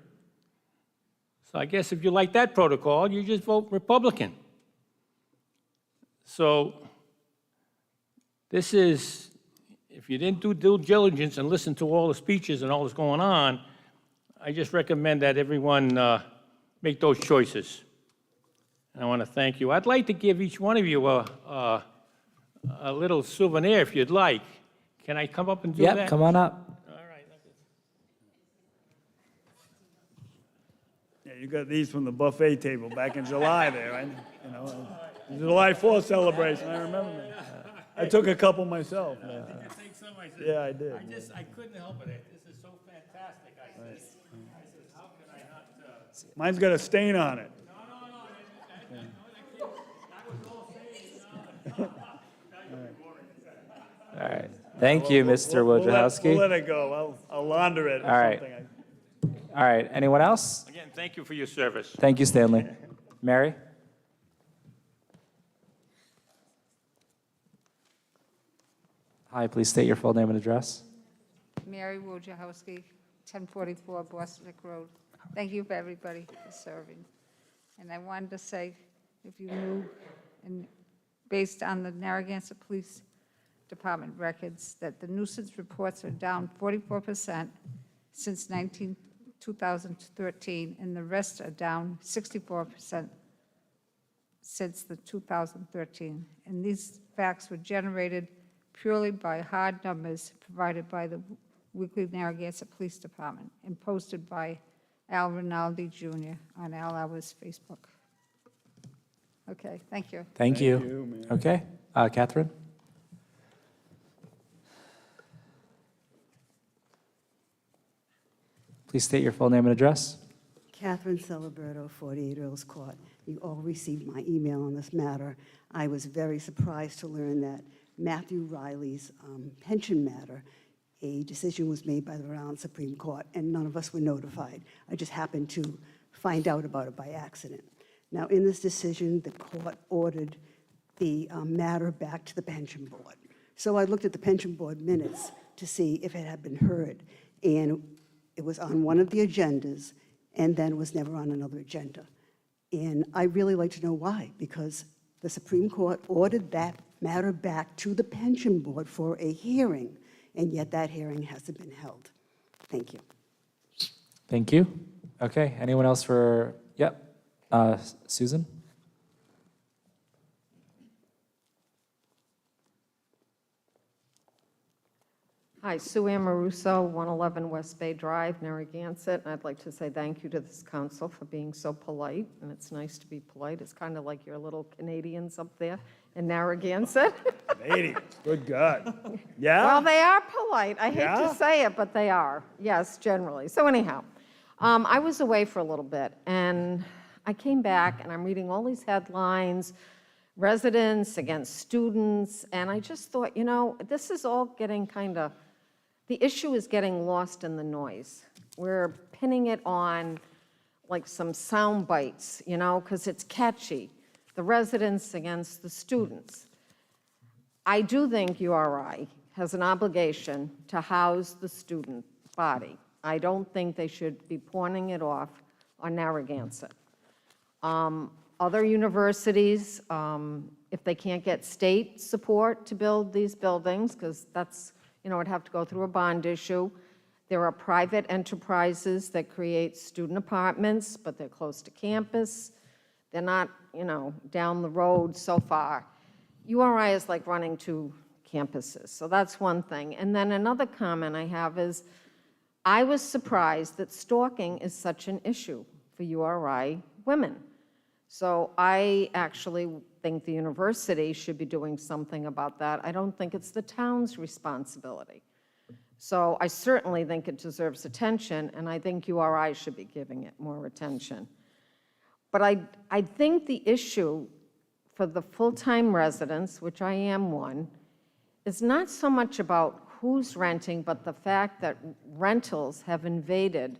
so I guess if you like that protocol, you just vote Republican. So this is, if you didn't do due diligence and listen to all the speeches and all that's going on, I just recommend that everyone make those choices. And I want to thank you. I'd like to give each one of you a little souvenir if you'd like. Can I come up and do that? Yep, come on up. All right. Yeah, you got these from the buffet table back in July there, right? You know, the July 4th celebration, I remember that. I took a couple myself. I think so. I said, Yeah, I did. I couldn't help it. This is so fantastic. I said, how can I not? Mine's got a stain on it. No. I was all saying. All right. Thank you, Mr. We'll Wojciechowski. let it go. I'll launder it or All right. something. All right, anyone else? Again, thank you for your service. Thank you, Stanley. Mary? Hi, please state your full name and address. Mary Wojciechowski, 1044 Bostwick Road. Thank you for everybody for serving. And I wanted to say, if you knew, and based on the Narragansett Police Department records, that the nuisance reports are down 44% since 2013, and the rest are down 64% since the 2013. And these facts were generated purely by hard numbers provided by the Weekly Narragansett Police Department and posted by Al Rinaldi Jr. on Al Hour's Facebook. Okay, thank you. Thank you. Mary. Okay, Catherine? Please state your full name and address. Catherine Celeberto, 48 Earls Court. You all received my email on this matter. I was very surprised to learn that Matthew Riley's pension matter, a decision was made by the Rhode Island Supreme Court, and none of us were notified. I just happened to find out about it by accident. Now, in this decision, the court ordered the matter back to the pension board. So I looked at the pension board minutes to see if it had been heard, and it was on one of the agendas, and then was never on another agenda. And I really like to know why, because the Supreme Court ordered that matter back to the pension board for a hearing, and yet that hearing hasn't been held. Thank you. Thank you. Okay, anyone else for, yep, Susan? Hi, Sue Ann Maruso, 111 West Bay Drive, Narragansett, and I'd like to say thank you to this council for being so polite, and it's nice to be polite. It's kind of like your little Canadians up there in Narragansett. Canadians, good God. Yeah? Well, they are polite. I hate Yeah? to say it, but they are. Yes, generally. So anyhow, I was away for a little bit, and I came back, and I'm reading all these headlines, residents against students, and I just thought, you know, this is all getting kind of, the issue is getting lost in the noise. We're pinning it on like some sound bites, you know, because it's catchy. The residents against the students. I do think URI has an obligation to house the student body. I don't think they should be pawning it off on Narragansett. Other universities, if they can't get state support to build these buildings, because that's, you know, it'd have to go through a bond issue, There are private enterprises that create student apartments, but they're close to campus. They're not, down the road so far. URI is like running two campuses, so that's one thing. And then another comment I have is, I was surprised that stalking is such an issue for URI women. So I actually think the university should be doing something about that. I don't think it's the town's responsibility. So I certainly think it deserves attention, and I think URI should be giving it more attention. But I think the issue for the full-time residents, which I am one, is not so much about who's renting, but the fact that rentals have invaded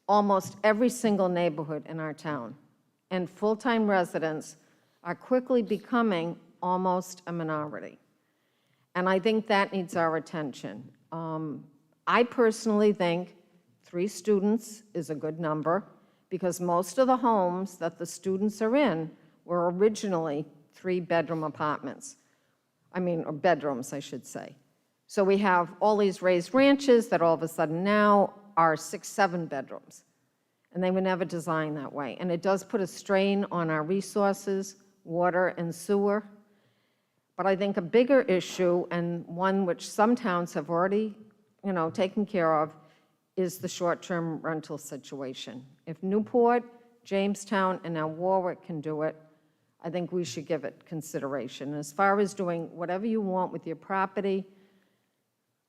almost every single neighborhood in our town. And full-time residents are quickly becoming almost a minority. And I think that needs our attention. I personally think 3 students is a good number, because most of the homes that the students are in were originally 3-bedroom apartments. Or bedrooms, I should say. So we have all these raised ranches that all of a sudden now are 6, 7 bedrooms. And they were never designed that way. And it does put a strain on our resources, water and sewer. But I think a bigger issue, and one which some towns have already, taken care of, is the short-term rental situation. If Newport, Jamestown, and now Warwick can do it, I think we should give it consideration. As far as doing whatever you want with your property,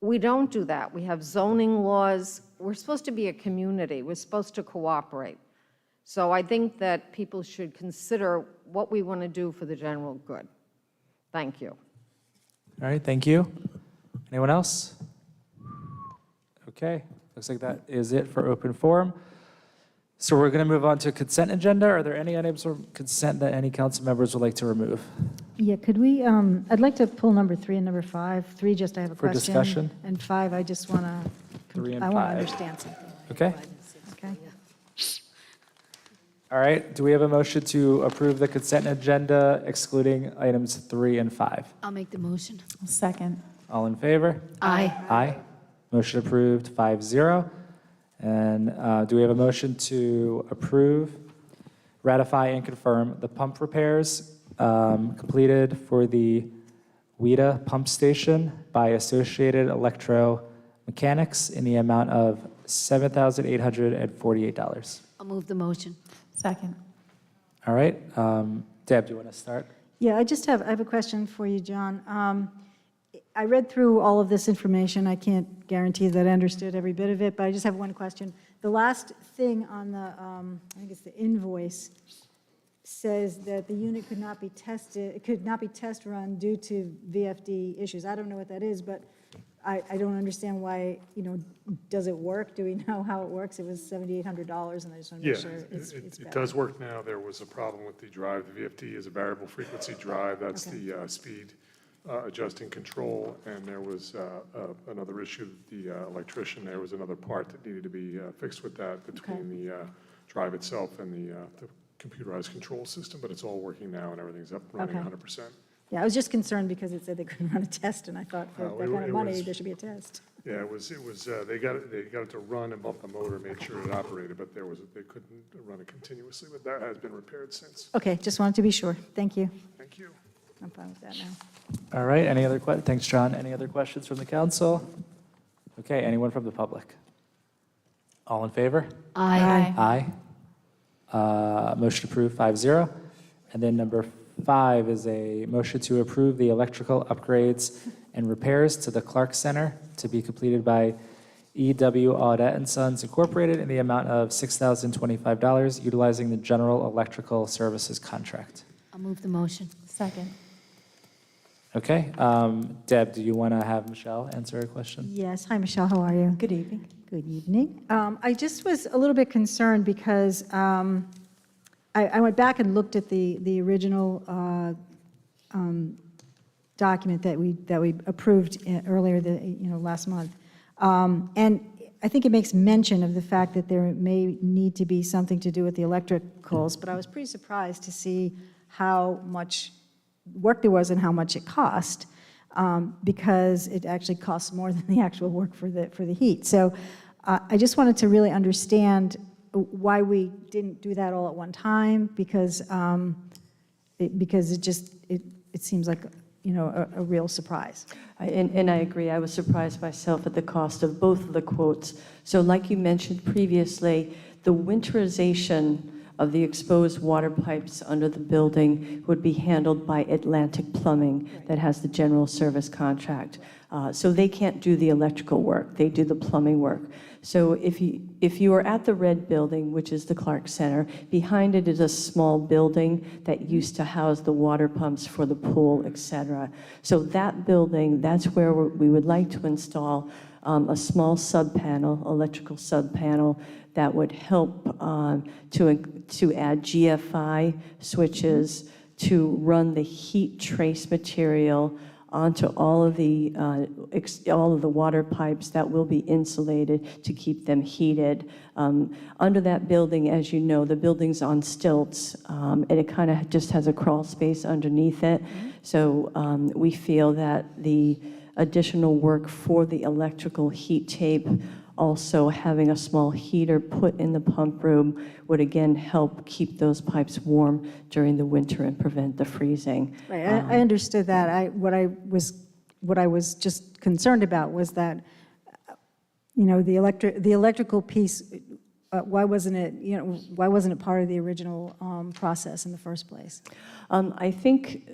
we don't do that. We have zoning laws. We're supposed to be a community. We're supposed to cooperate. So I think that people should consider what we want to do for the general good. Thank you. All right, thank you. Anyone else? Okay, looks like that is it for open forum. So we're going to move on to consent agenda. Are there any items from consent that any council members would like to remove? Yeah, could we, I'd like to pull number 3 and number 5. 3, just I have a For question. discussion? And 5, I just want to, 3 and I want to 5. understand something. Okay. Okay. All right, do we have a motion to approve the consent agenda excluding items 3 and 5? I'll make the motion. Second. All in favor? Aye. Aye. Motion approved, 5-0. And do we have a motion to approve, ratify, and confirm the pump repairs completed for the WIDA pump station by Associated Electromechanics in the amount of $7,848? I'll move the motion. Second. All right, Deb, do you want to start? Yeah, I have a question for you, John. I read through all of this information. I can't guarantee that I understood every bit of it, but I just have one question. The last thing on the, I think it's the invoice, says that the unit could not be tested, it could not be test run due to VFD issues. I don't know what that is, but I don't understand why, does it work? Do we know how it works? It was $7,800, and I just want to make sure it's it valid. does work now. There was a problem with the drive. The VFD is a variable frequency drive. That's Okay. the speed adjusting control, and there was another issue. The electrician, there was another part that needed to be fixed with that between the drive itself and the computerized control system, but it's all working now, and everything up running Okay. 100%. Yeah, I was just concerned because it said they couldn't run a test, and I thought for that kind of it money, was- there should be a test. Yeah, it was, they got it to run and bump the motor, made sure it operated, but they couldn't run it continuously, but that has been repaired since. Okay, just wanted to be sure. Thank you. Thank you. I'm fine with that now. All right, any other thanks, John. Any other questions from the council? Okay, anyone from the public? All in favor? Aye. Aye. Motion approved, 5-0. And then number 5 is a motion to approve the electrical upgrades and repairs to the Clark Center to be completed by EW Audette & Sons Incorporated in the amount of $6,025, utilizing the general electrical services contract. I'll move the motion. Second. Okay, Deb, do you want to have Michelle answer a question? Yes. Hi, Michelle. How are you? Good evening. Good evening. I just was a little bit concerned because I went back and looked at the original document that we approved earlier, last month. And I think it makes mention of the fact that there may need to be something to do with the electricals, but I was pretty surprised to see how much work there was and how much it cost. because it actually costs more than the actual work for the heat. So I just wanted to really understand why we didn't do that all at one time, because it seems like, you know, a real surprise. And I agree. I was surprised myself at the cost of both of the quotes. So like you mentioned previously, the winterization of the exposed water pipes under the building would be handled by Atlantic Plumbing that has the general service contract. So they can't do the electrical work. They do the plumbing work. So if you are at the red building, which is the Clark Center, behind it is a small building that used to house the water pumps for the pool, et cetera. So that building, that's where we would like to install a small sub-panel, electrical sub-panel, that would help to add GFI switches to run the heat trace material onto all of the water pipes that will be insulated to keep them heated. Under that building, as you know, the building's on stilts, and it kind of just has a crawl space underneath it. So we feel that the additional work for the electrical heat tape, also having a small heater put in the pump room, would again help keep those pipes warm during the winter and prevent the freezing. Right, I understood that. What I was just concerned about was that, you know, the electrical piece, why wasn't it part of the original process in the first place? I think,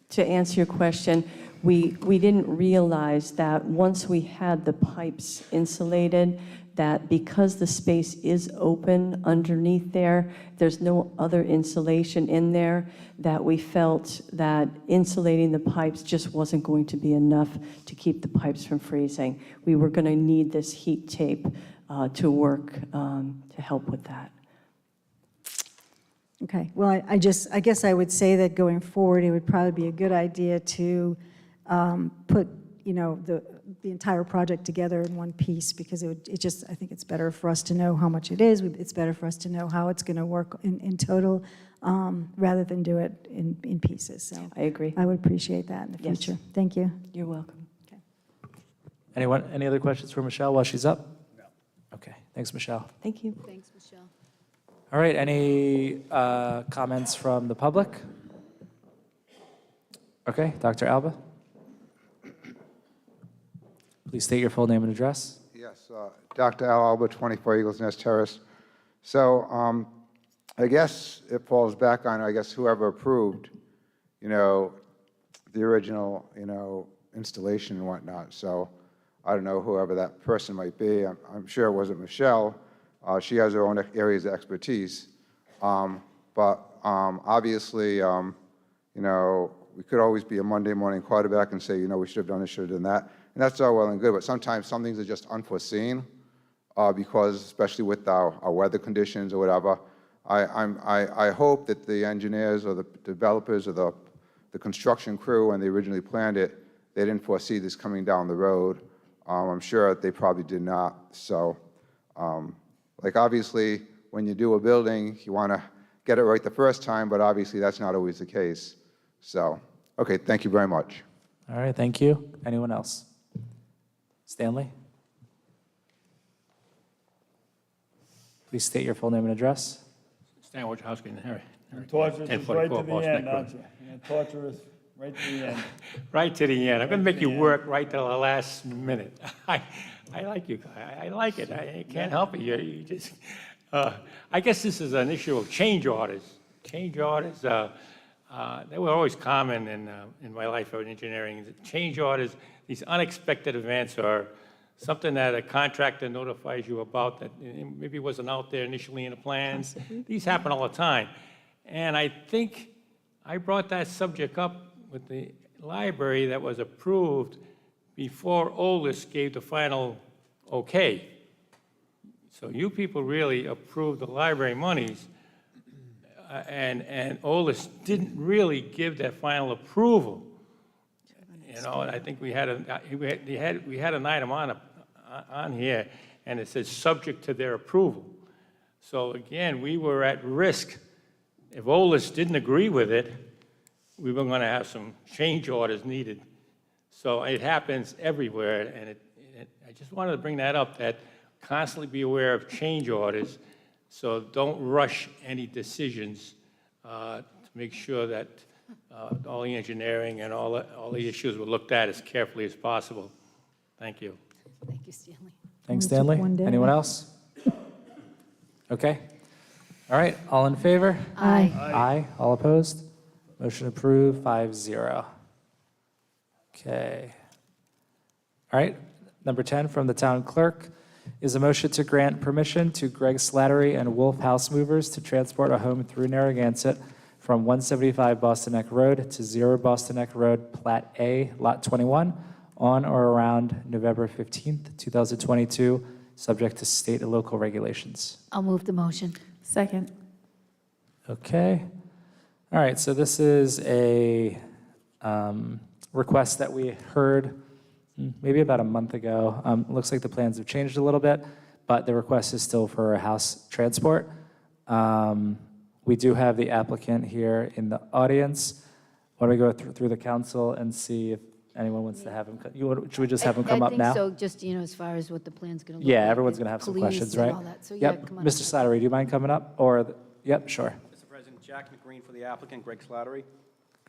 to answer your question, we didn't realize that once we had the pipes insulated, that because the space is open underneath there, there's no other insulation in there, that we felt that insulating the pipes just wasn't going to be enough to keep the pipes from freezing. We were going to need this heat tape to work to help with that. Okay, well, I guess I would say that going forward, it would probably be a good idea to put, you know, the entire project together in one piece, because I think it's better for us to know how much it is. It's better for us to know how it's going to work in total, rather than do it in pieces. So I agree. I would appreciate that in the Yes. future. Thank you. You're welcome. Any other questions for Michelle while she's up? No. Okay, thanks, Michelle. Thank you. Thanks, Michelle. All right, any comments from the public? Okay, Dr. Alba? Please state your full name and address. Yes, Dr. Al Alba, 24 Eagles Nest Terrace. So I guess it falls back on, whoever approved, you know, the original, you know, installation and whatnot. So I don't know whoever that person might be. I'm sure it wasn't Michelle. She has her own areas of expertise. But obviously, you know, we could always be a Monday morning quarterback and say, you know, we should have done this, should have done that. And that's all well and good, but sometimes some things are just unforeseen because, especially with our weather conditions or whatever, I hope that the engineers or the developers or the construction crew, when they originally planned it, they didn't foresee this coming down the road. I'm sure they probably did not. So, like obviously, when you do a building, you want to get it right the first time, but obviously that's not always the case. So, okay, thank you very much. All right, thank you. Anyone else? Stanley? Please state your full name and address. Stan Wojciechowski and Harry. Torture us right to 1044 the Boston end, Neck Road. aren't you? You're gonna torture us right to the end. Right to the end. I'm going to make you to the work right till the last minute. I like you. I like it. I can't help it. You just, I guess this is an issue of change orders. Change orders, they were always common in my life of engineering. Change orders, these unexpected events are something that a contractor notifies you about that maybe wasn't out there initially in the plans. These happen all the time. And I think I brought that subject up with the library that was approved before OLIS gave the final okay. So you people really approved the library monies, and OLIS didn't really give that final approval. You know, and I think we had an item on here, and it says subject to their approval. So again, we were at risk. If OLIS didn't agree with it, we were going to have some change orders needed. So it happens everywhere, and I just wanted to bring that up, that constantly be aware of change orders, so don't rush any decisions to make sure that all the engineering and all the issues were looked at as carefully as possible. Thank you. Thank you, Stanley. Thanks, Only took Stanley. one day. Anyone else? Okay. All right, all in favor? Aye. Aye. All opposed? Motion approved, 5-0. Okay. All right, number 10 from the town clerk is a motion to grant permission to Greg Slattery and Wolf House Movers to transport a home through Narragansett from 175 Boston Neck Road to 0 Boston Neck Road, Plat A, Lot 21, on or around November 15th, 2022, subject to state and local regulations. I'll move the motion. Second. Okay. All right, so this is a request that we heard maybe about a month ago. Looks like the plans have changed a little bit, but the request is still for a house transport. We do have the applicant here in the audience. Why don't we go through the council and see if anyone wants to have him, should we just have him come up now? I think so, just, as far as what the plan's going to look like. Yeah, everyone's and going to have some police questions, and right? all that. So, yeah, Yep, come on Mr. up. Slattery, do you mind coming up? Yep, sure. Mr. President, Jack McGreen for the applicant, Greg Slattery.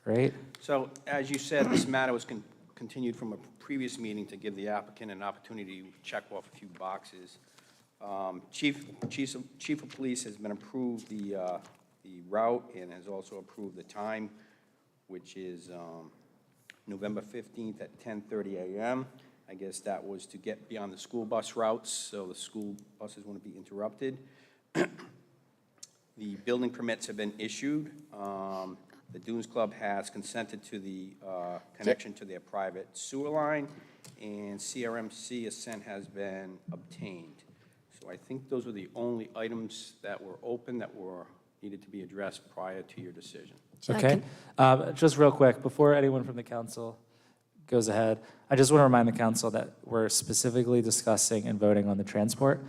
Great. So, as you said, this matter was continued from a previous meeting to give the applicant an opportunity to check off a few boxes. Chief of Police has been approved the route and has also approved the time, which is November 15th at 10:30 a.m. I guess that was to get beyond the school bus routes, so the school buses wouldn't be interrupted. The building permits have been issued. The Dunes Club has consented to the connection to their private sewer line, and CRMC assent has been obtained. So I think those were the only items that were open that needed to be addressed prior to your decision. Okay. Just real quick, before anyone from the council goes ahead, I just want to remind the council that we're specifically discussing and voting on the transport.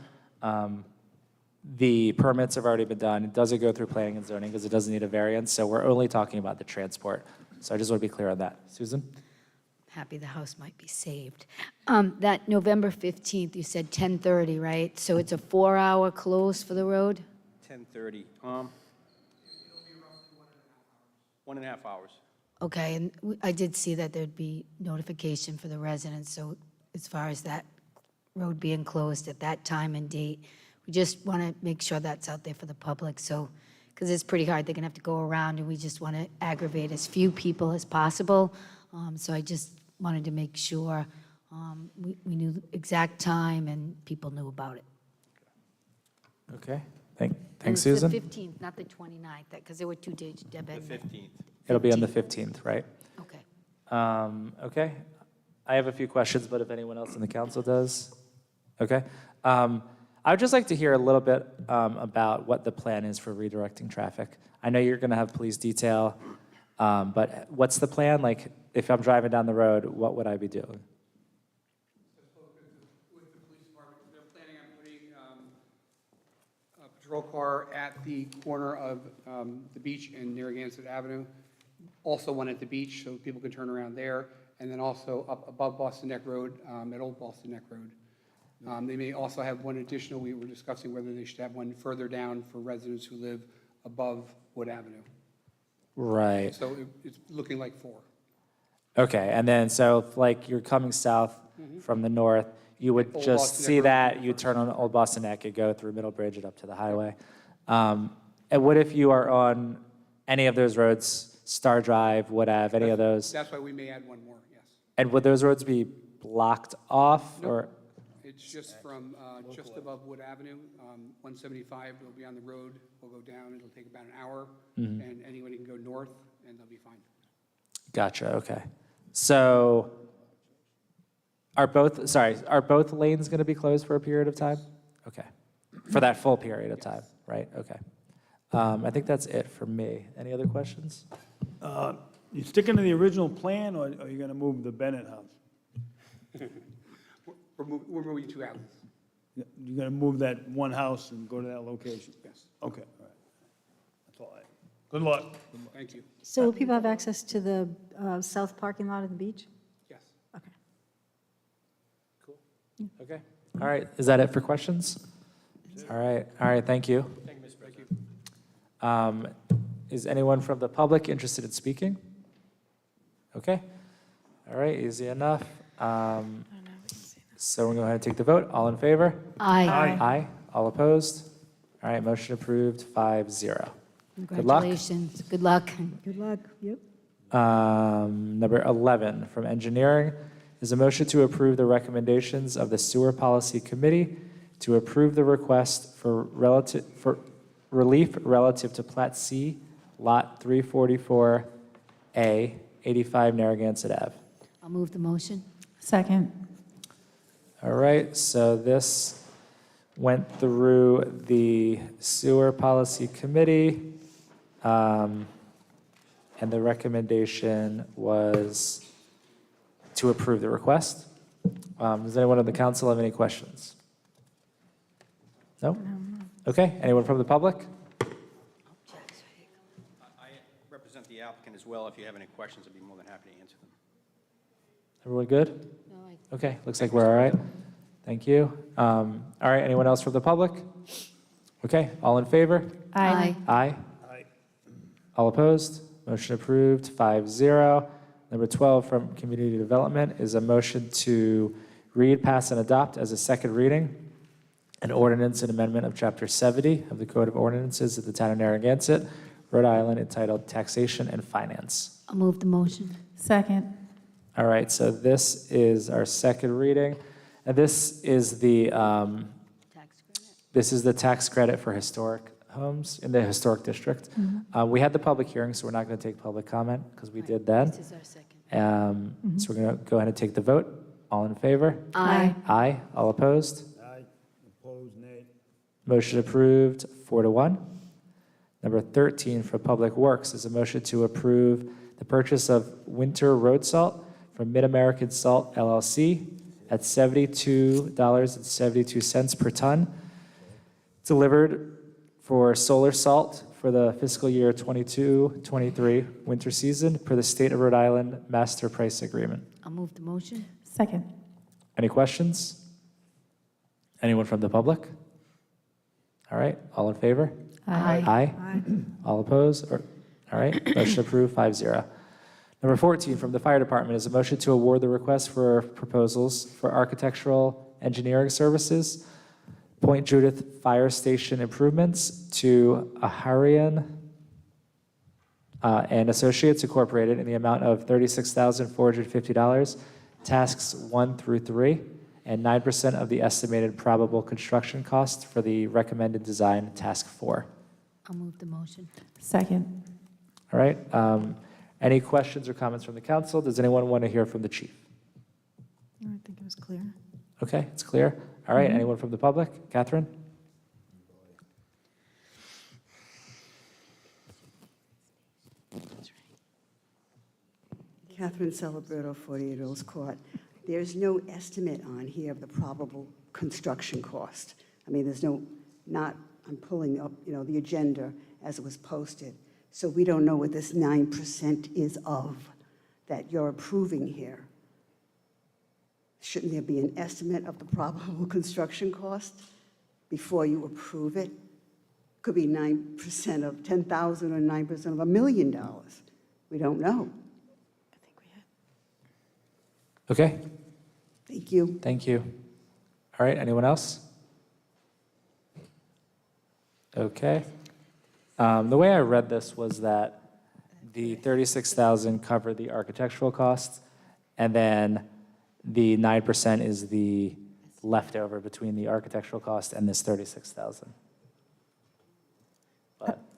The permits have already been done. It doesn't go through planning and zoning because it doesn't need a variance, so we're only talking about the transport. So I just want to be clear on that. Susan? Happy the house might be saved. That November 15th, you said 10:30, right? So it's a 4-hour close for the road? 10:30. 1.5 hours. Okay, and I did see that there'd be notification for the residents, so as far as that road being closed at that time and date, we just want to make sure that's out there for the public, so, because it's pretty hard, they're going to have to go around, and we just want to aggravate as few people as possible, so I just wanted to make sure we knew the exact time and people knew about it. Okay. And Thanks, it's Susan. the 15th, not the 29th, because there were 2 dates, Deb The had 15th. It'll be on the 15th, right? Okay. Okay. I have a few questions, but if anyone else in the council does. Okay. I would just like to hear a little bit about what the plan is for redirecting traffic. I know you're going to have police detail, but what's the plan? Like, if I'm driving down the road, what would I be doing? With the police department, they're planning on putting a patrol car at the corner of the beach and Narragansett Avenue. Also one at the beach, so people can turn around there, and then also up above Boston Neck Road, at Old Boston Neck Road. They may also have one additional, we were discussing whether they should have one further down for residents who live above Wood Avenue. Right. So it's looking like 4. Okay, and then so if, like, you're coming south from the north, you would Old just Boston see Neck Road that, you turn on Old Boston Neck, you go through Middle Bridge and up to the highway. And what if you are on any of those roads, Star Drive, Wood Ave, any of those? That's why we may add one more, yes. And would those roads be blocked off, Nope. or? It's just from, just above Wood Avenue, 175, it'll be on the road, we'll go down, it'll take about an hour, and anybody can go north, and they'll be fine. Gotcha, okay. So are both lanes going to be closed for a period of time? Okay. For that full period of time, right? Okay. I think that's it for me. Any other questions? You sticking to the original plan, or are you going to move the Bennett house? We're moving 2 houses. You're going to move that one house and go to that location? Yes. Okay, all right. That's all I, good luck. Thank you. So will people have access to the south parking lot of the beach? Yes. Okay, all right, is that it for questions? All right, thank you. Thank you, Mr. President. Is anyone from the public interested in speaking? Okay, all right, easy enough. So we're going to go ahead and take the vote. All in favor? Aye. Aye. All opposed? All right, motion approved, 5-0. Good luck. Congratulations. Good luck. Good luck. Yep. Number 11, from engineering, is a motion to approve the recommendations of the Sewer Policy Committee to approve the request for relief relative to Plat C, Lot 344A, 85 Narragansett Ave. I'll move the motion. Second. All right, so this went through the Sewer Policy Committee, and the recommendation was to approve the request. Does anyone on the council have any questions? No? Okay, anyone from the public? I represent the applicant as well. If you have any questions, I'd be more than happy to answer them. Everyone good? Okay, looks like we're all right. Thank you. All right, anyone else from the public? Okay, all in favor? Aye. Aye. All opposed? Motion approved, 5-0. Number 12 from Community Development is a motion to read, pass, and adopt as a second reading an ordinance and amendment of Chapter 70 of the Code of Ordinances of the Town of Narragansett, Rhode Island, entitled Taxation and Finance. I'll move the motion. Second. All right, so this is our second reading, and this is the tax credit for historic homes in the historic district. We had the public hearing, so we're not going to take public comment because we did then. This is our second. So we're going to go ahead and take the vote. All in favor? Aye. Aye. All opposed? Aye. Opposed, nay. Motion approved, 4-1. Number 13 for Public Works is a motion to approve the purchase of winter road salt from Mid-American Salt LLC at $72.72 per ton, delivered for solar salt for the fiscal year 22-23 winter season per the State of Rhode Island Master Price Agreement. I'll move the motion. Second. Any questions? Anyone from the public? All right, all in favor? Aye. Aye. All opposed? All right, motion approved, 5-0. Number 14 from the Fire Department is a motion to award the request for proposals for architectural engineering services, Point Judith Fire Station improvements to Aharian and Associates Incorporated in the amount of $36,450, tasks 1 through 3, and 9% of the estimated probable construction cost for the recommended design, task 4. I'll move the motion. Second. All right. Any questions or comments from the council? Does anyone want to hear from the chief? I think it was clear. Okay, it's clear. All right, anyone from the public? Catherine? Catherine Celebrato, 48 Earls Court. There's no estimate on here of the probable construction cost. I mean, there's I'm pulling up, the agenda as it was posted. So we don't know what this 9% is of that you're approving here. Shouldn't there be an estimate of the probable construction cost before you approve it? Could be 9% of $10,000 or 9% of $1 million. We don't know. I think we had. Okay, Thank you. thank you. All right, anyone else? Okay. The way I read this was that the $36,000 covered the architectural costs, and then the 9% is the leftover between the architectural cost and this $36,000.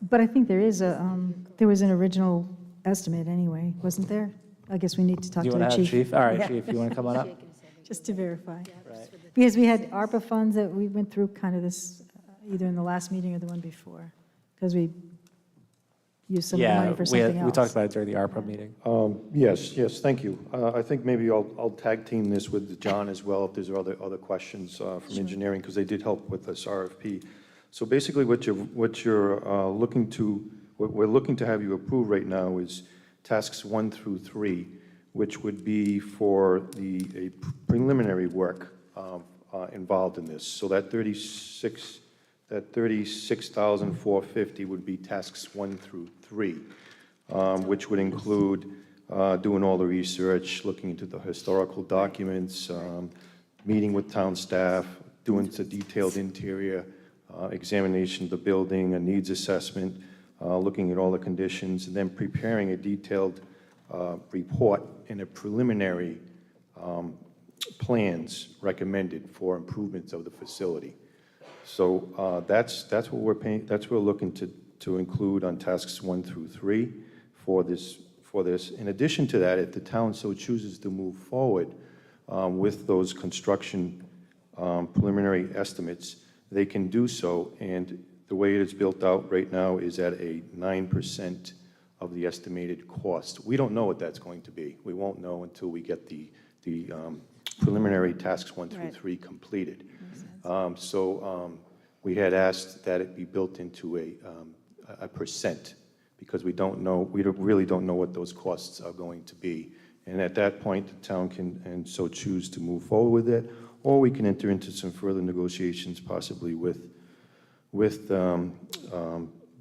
But I think there was an original estimate anyway, wasn't there? I guess we need to talk Do you to the want to have chief. chief? All right, Yeah. chief, you want to come on up? Just to verify. Right. Because we had ARPA funds that we went through kind of this, either in the last meeting or the one before, because we used some of the money for something else. We talked about it during the ARPA meeting. Yes, thank you. I think maybe I'll tag team this with John as well if there's other questions from engineering, because they did help with this RFP. So basically what we're looking to have you approve right now is tasks 1 through 3, which would be for a preliminary work involved in this. So that 36,450 would be tasks 1 through 3, which would include doing all the research, looking into the historical documents, meeting with town staff, doing the detailed interior examination of the building, a needs assessment, looking at all the conditions, and then preparing a detailed report and a preliminary plans recommended for improvements of the facility. So that's what we're paying. That's what we're looking to include on tasks 1 through 3 for this. In addition to that, if the town so chooses to move forward with those construction preliminary estimates, they can do so. And the way it is built out right now is at a 9% of the estimated cost. We don't know what that's going to be. We won't know until we get the preliminary tasks 1 through 3 completed. We had asked that it be built into a percent, because we really don't know what those costs are going to be. And at that point, the town can and so choose to move forward with it, or we can enter into some further negotiations, possibly with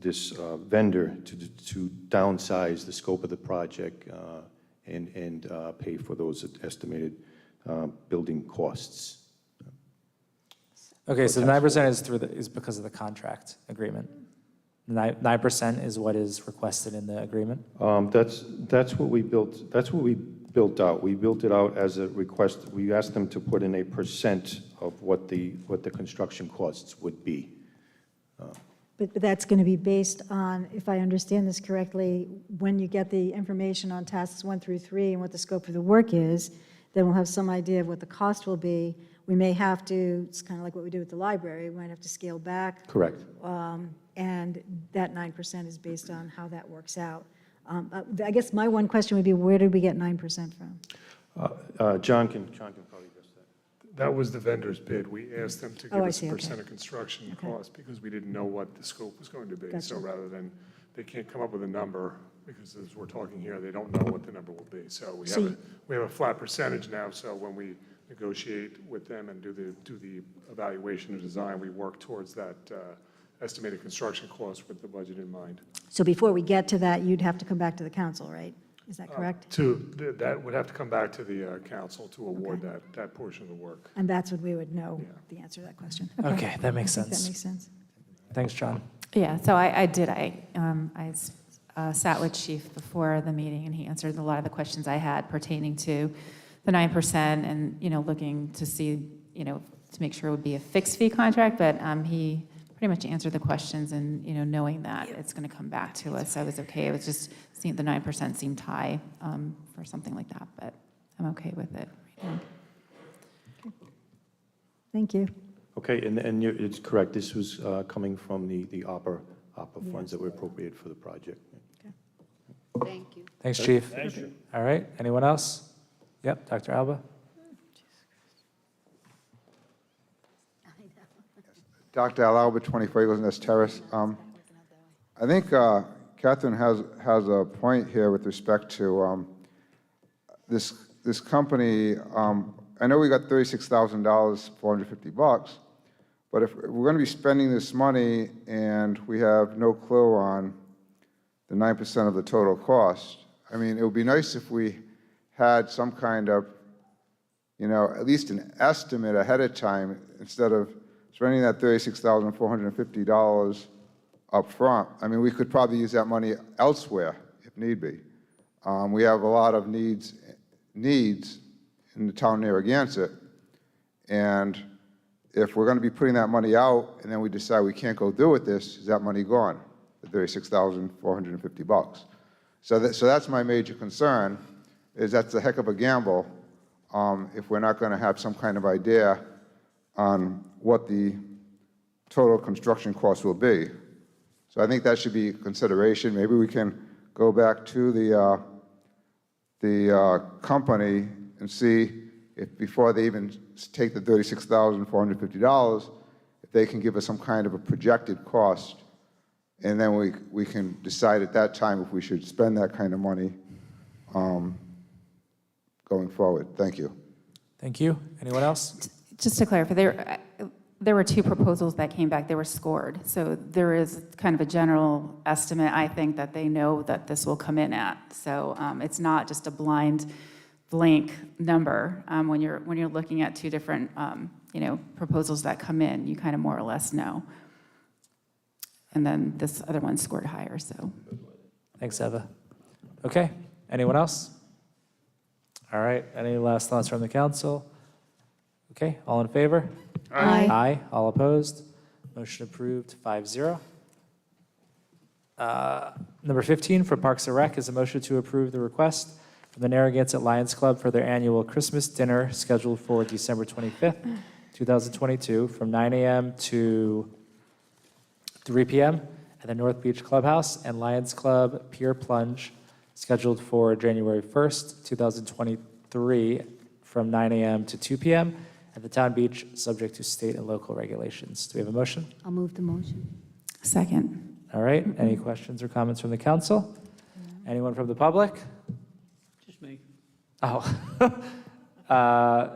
this vendor to downsize the scope of the project and pay for those estimated building costs. Okay, so the 9% is because of the contract agreement. 9% is what is requested in the agreement? That's what we built. That's what we built out. We built it out as a request. We asked them to put in a percent of what the construction costs would be. But that's going to be based on, if I understand this correctly, when you get the information on tasks 1 through 3 and what the scope of the work is, then we'll have some idea of what the cost will be. We may have to, it's kind of like what we do with the library, we might have to scale back. Correct. And that 9% is based on how that works out. I guess my one question would be, where did we get 9% from? John can probably address that. That was the vendor's bid. We asked them to give I us see, a okay. percent of construction Okay. cost because we didn't know what the scope was going to be. Gotcha. So rather than, they can't come up with a number, because as we're talking here, they don't know what the number will be. So we have a flat percentage now, so when we negotiate with them and do the evaluation and design, we work towards that estimated construction cost with the budget in mind. So before we get to that, you'd have to come back to the council, right? Is that correct? That would have to come back to the council to award that portion of the work. And that's when we would know the answer to that question. Okay, that makes I think sense. That makes sense. Thanks, John. Yeah, so I did. I sat with Chief before the meeting, and he answered a lot of the questions I had pertaining to the 9% and, looking to see, to make sure it would be a fixed fee contract, but he pretty much answered the questions, and, knowing that it's going to come back to us, I was okay. It was just seeing the 9% seemed high for something like that, but I'm okay with it right now. Thank you. Okay, and it's correct. This was coming from the ARPA funds that were appropriated for the project. Thank you. Thanks, Chief. Thank you. All right, anyone else? Yep, Dr. Alba? Dr. Al Albert, 24 Eagles Nest Terrace. I think Catherine has a point here with respect to this company. I know we got $36,000, $450, but if we're going to be spending this money and we have no clue on the 9% of the total cost, I mean, it would be nice if we had some kind of, at least an estimate ahead of time instead of spending that $36,450 up front. I mean, we could probably use that money elsewhere if need be. We have a lot of needs in the town of Narragansett, and if we're going to be putting that money out and then we decide we can't go through with this, is that money gone, the $36,450? So that's my major concern, is that's a heck of a gamble if we're not going to have some kind of idea on what the total construction cost will be. So I think that should be a consideration. Maybe we can go back to the company and see if before they even take the $36,450, if they can give us some kind of a projected cost, and then we can decide at that time if we should spend that kind of money going forward. Thank you. Thank you. Anyone else? Just to clarify, there were two proposals that came back. They were scored. So there is kind of a general estimate, I think, that they know that this will come in at. So it's not just a blind blank number. When you're looking at two different proposals that come in, you kind of more or less know. And then this other one scored higher, so. Thanks, Eva. Okay, anyone else? All right, any last thoughts from the council? Okay, all in favor? Aye. Aye, all opposed? Motion approved, 5-0. Number 15 for Parks and Rec is a motion to approve the request from the Narragansett Lions Club for their annual Christmas dinner scheduled for December 25th, 2022, from 9 a.m. to 3 p.m. at the North Beach Clubhouse and Lions Club Pier Plunge, scheduled for January 1st, 2023, from 9 a.m. to 2 p.m. at the Town Beach, subject to state and local regulations. Do we have a motion? I'll move the motion. Second. All right, any questions or comments from the council? Anyone from the public? Just me. Oh,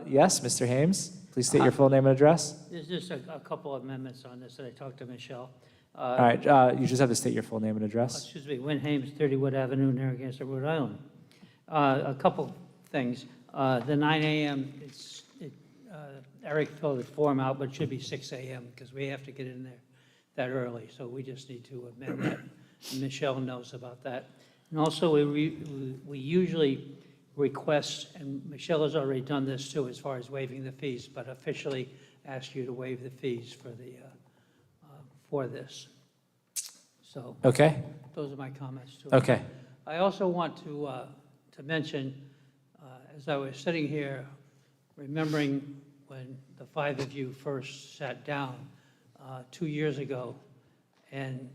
yes, Mr. Hames, please state your full name and address. There's just a couple of amendments on this that I talked to Michelle. All right, you just have to state your full name and address. Excuse me, Win Hames, 30 Wood Avenue, Narragansett, Rhode Island. A couple things. The 9 a.m., Eric filled the form out, but it should be 6 a.m. because we have to get in there that early. So we just need to amend that. And Michelle knows about that. And also, we usually request, and Michelle has already done this too, as far as waiving the fees, but officially ask you to waive the fees for this. So. Okay. Those are my comments too. Okay. I also want to mention, as I was sitting here, remembering when the five of you first sat down 2 years ago, and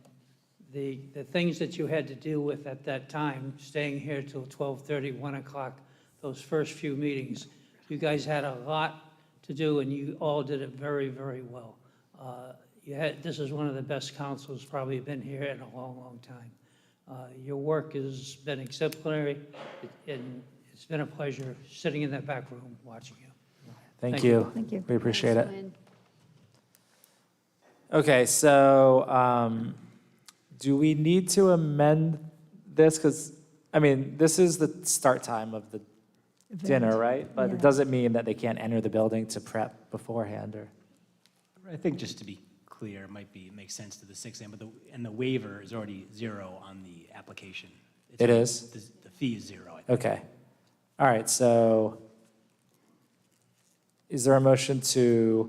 the things that you had to deal with at that time, staying here till 12:30, 1 o'clock, those first few meetings, you guys had a lot to do, and you all did it very, very well. This is one of the best councils probably been here in a long, long time. Your work has been exemplary, and it's been a pleasure sitting in that back room watching you. Thank you. Thank you. We appreciate it. Okay, so do we need to amend this? Because, I mean, this is the start time of the dinner, right? But it doesn't mean that they can't enter the building to prep beforehand, or? I think just to be clear, it makes sense to the 6 a.m., but the waiver is already 0 on the application. It is? The fee is 0, I think. Okay. All right, so is there a motion to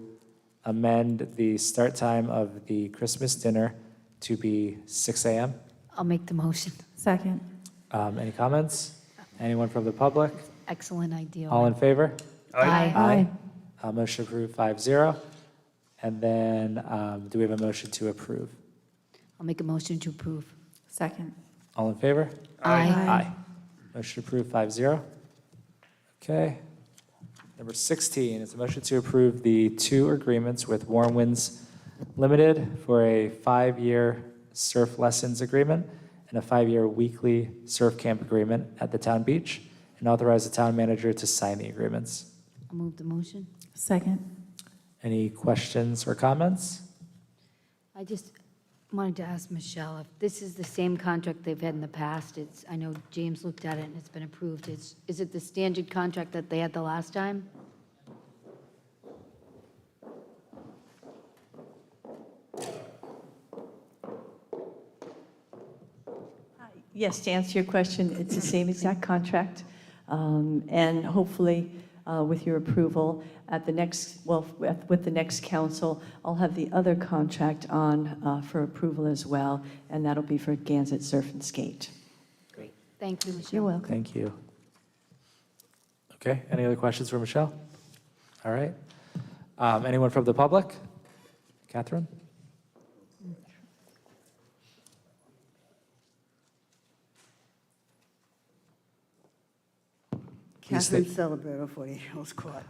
amend the start time of the Christmas dinner to be 6 a.m.? I'll make the motion. Second. Any comments? Anyone from the public? Excellent idea. All in favor? Aye. Motion approved, 5-0. And then do we have a motion to approve? I'll make a motion to approve. Second. All in favor? Aye. Motion approved, 5-0. Okay. Number 16 is a motion to approve the 2 agreements with Warm Winds Limited for a 5-year surf lessons agreement and a 5-year weekly surf camp agreement at the Town Beach, and authorize the town manager to sign the agreements. I'll move the motion. Second. Any questions or comments? I just wanted to ask Michelle if this is the same contract they've had in the past. I know James looked at it and it's been approved. Is it the standard contract that they had the last time? Yes, to answer your question, it's the same exact contract. And hopefully, with your approval, with the next council, I'll have the other contract on for approval as well, and that'll be for Gansett Surf and Skate. Great. Thank you, Michelle. You're welcome. Thank you. Okay, any other questions for Michelle? All right. Anyone from the public? Catherine? Catherine Celebrato, 48 Hills Court.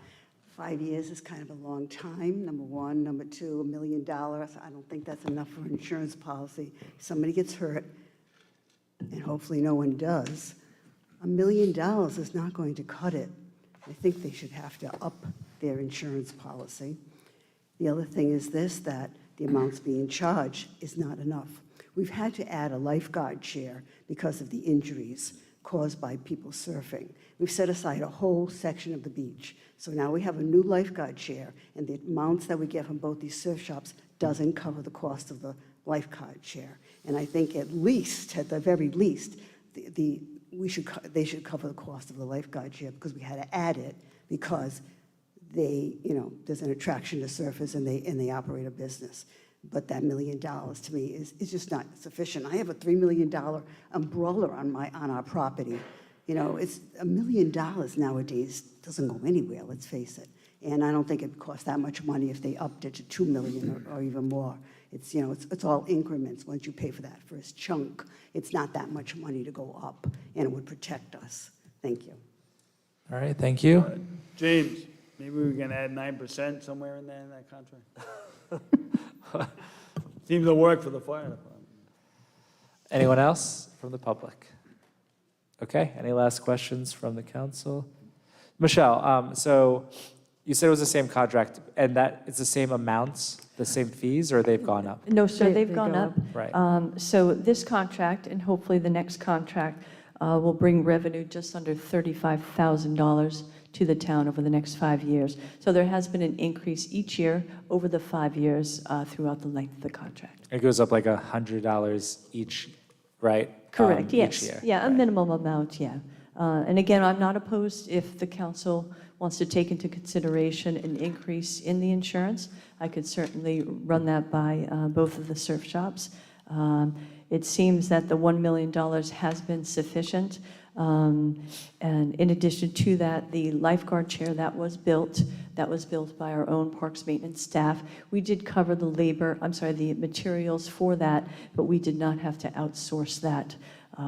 5 years is kind of a long time, number one. Number two, $1 million. I don't think that's enough for an insurance policy. Somebody gets hurt, and hopefully no one does. $1 million is not going to cut it. I think they should have to up their insurance policy. The other thing is this, that the amounts being charged is not enough. We've had to add a lifeguard chair because of the injuries caused by people surfing. We've set aside a whole section of the beach. So now we have a new lifeguard chair, and the amounts that we get from both these surf shops doesn't cover the cost of the lifeguard chair. And I think at the very least, they should cover the cost of the lifeguard chair, because we had to add it because there's an attraction to surfers and they operate a business. But that $1 million to me is just not sufficient. I have a $3 million umbrella on our property. It's $1 million nowadays doesn't go anywhere, let's face it. And I don't think it costs that much money if they upped it to $2 million or even more. It's all increments. Once you pay for that first chunk, it's not that much money to go up, and it would protect us. Thank you. All right, thank you. James, maybe we can add 9% somewhere in there in that contract? Seems to work for the fire department. Anyone else from the public? Okay, any last questions from the council? Michelle, so you said it was the same contract, and that it's the same amounts, the same fees, or they've gone up? No, sir, they've gone up. Right. So this contract, and hopefully the next contract, will bring revenue just under $35,000 to the town over the next 5 years. So there has been an increase each year over the 5 years throughout the length of the contract. It goes up like $100 each, right? Correct, yes. Each year. Yeah, a minimum amount, yeah. And again, I'm not opposed if the council wants to take into consideration an increase in the insurance. I could certainly run that by both of the surf shops. It seems that the $1 million has been sufficient. And in addition to that, the lifeguard chair that was built by our own parks maintenance staff. We did cover the the materials for that, but we did not have to outsource that.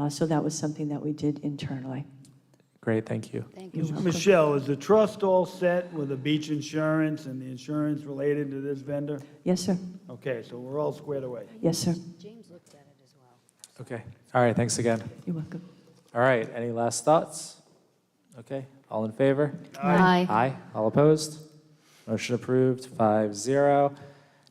So that was something that we did internally. Great, thank you. Thank you. Michelle, is the trust all set with the beach insurance and the insurance related to this vendor? Yes, sir. Okay, so we're all squared away. Yes, sir. James looked at it as well. Okay, all right, thanks again. You're welcome. All right, any last thoughts? Okay, all in favor? Aye. Aye, all opposed? Motion approved, 5-0.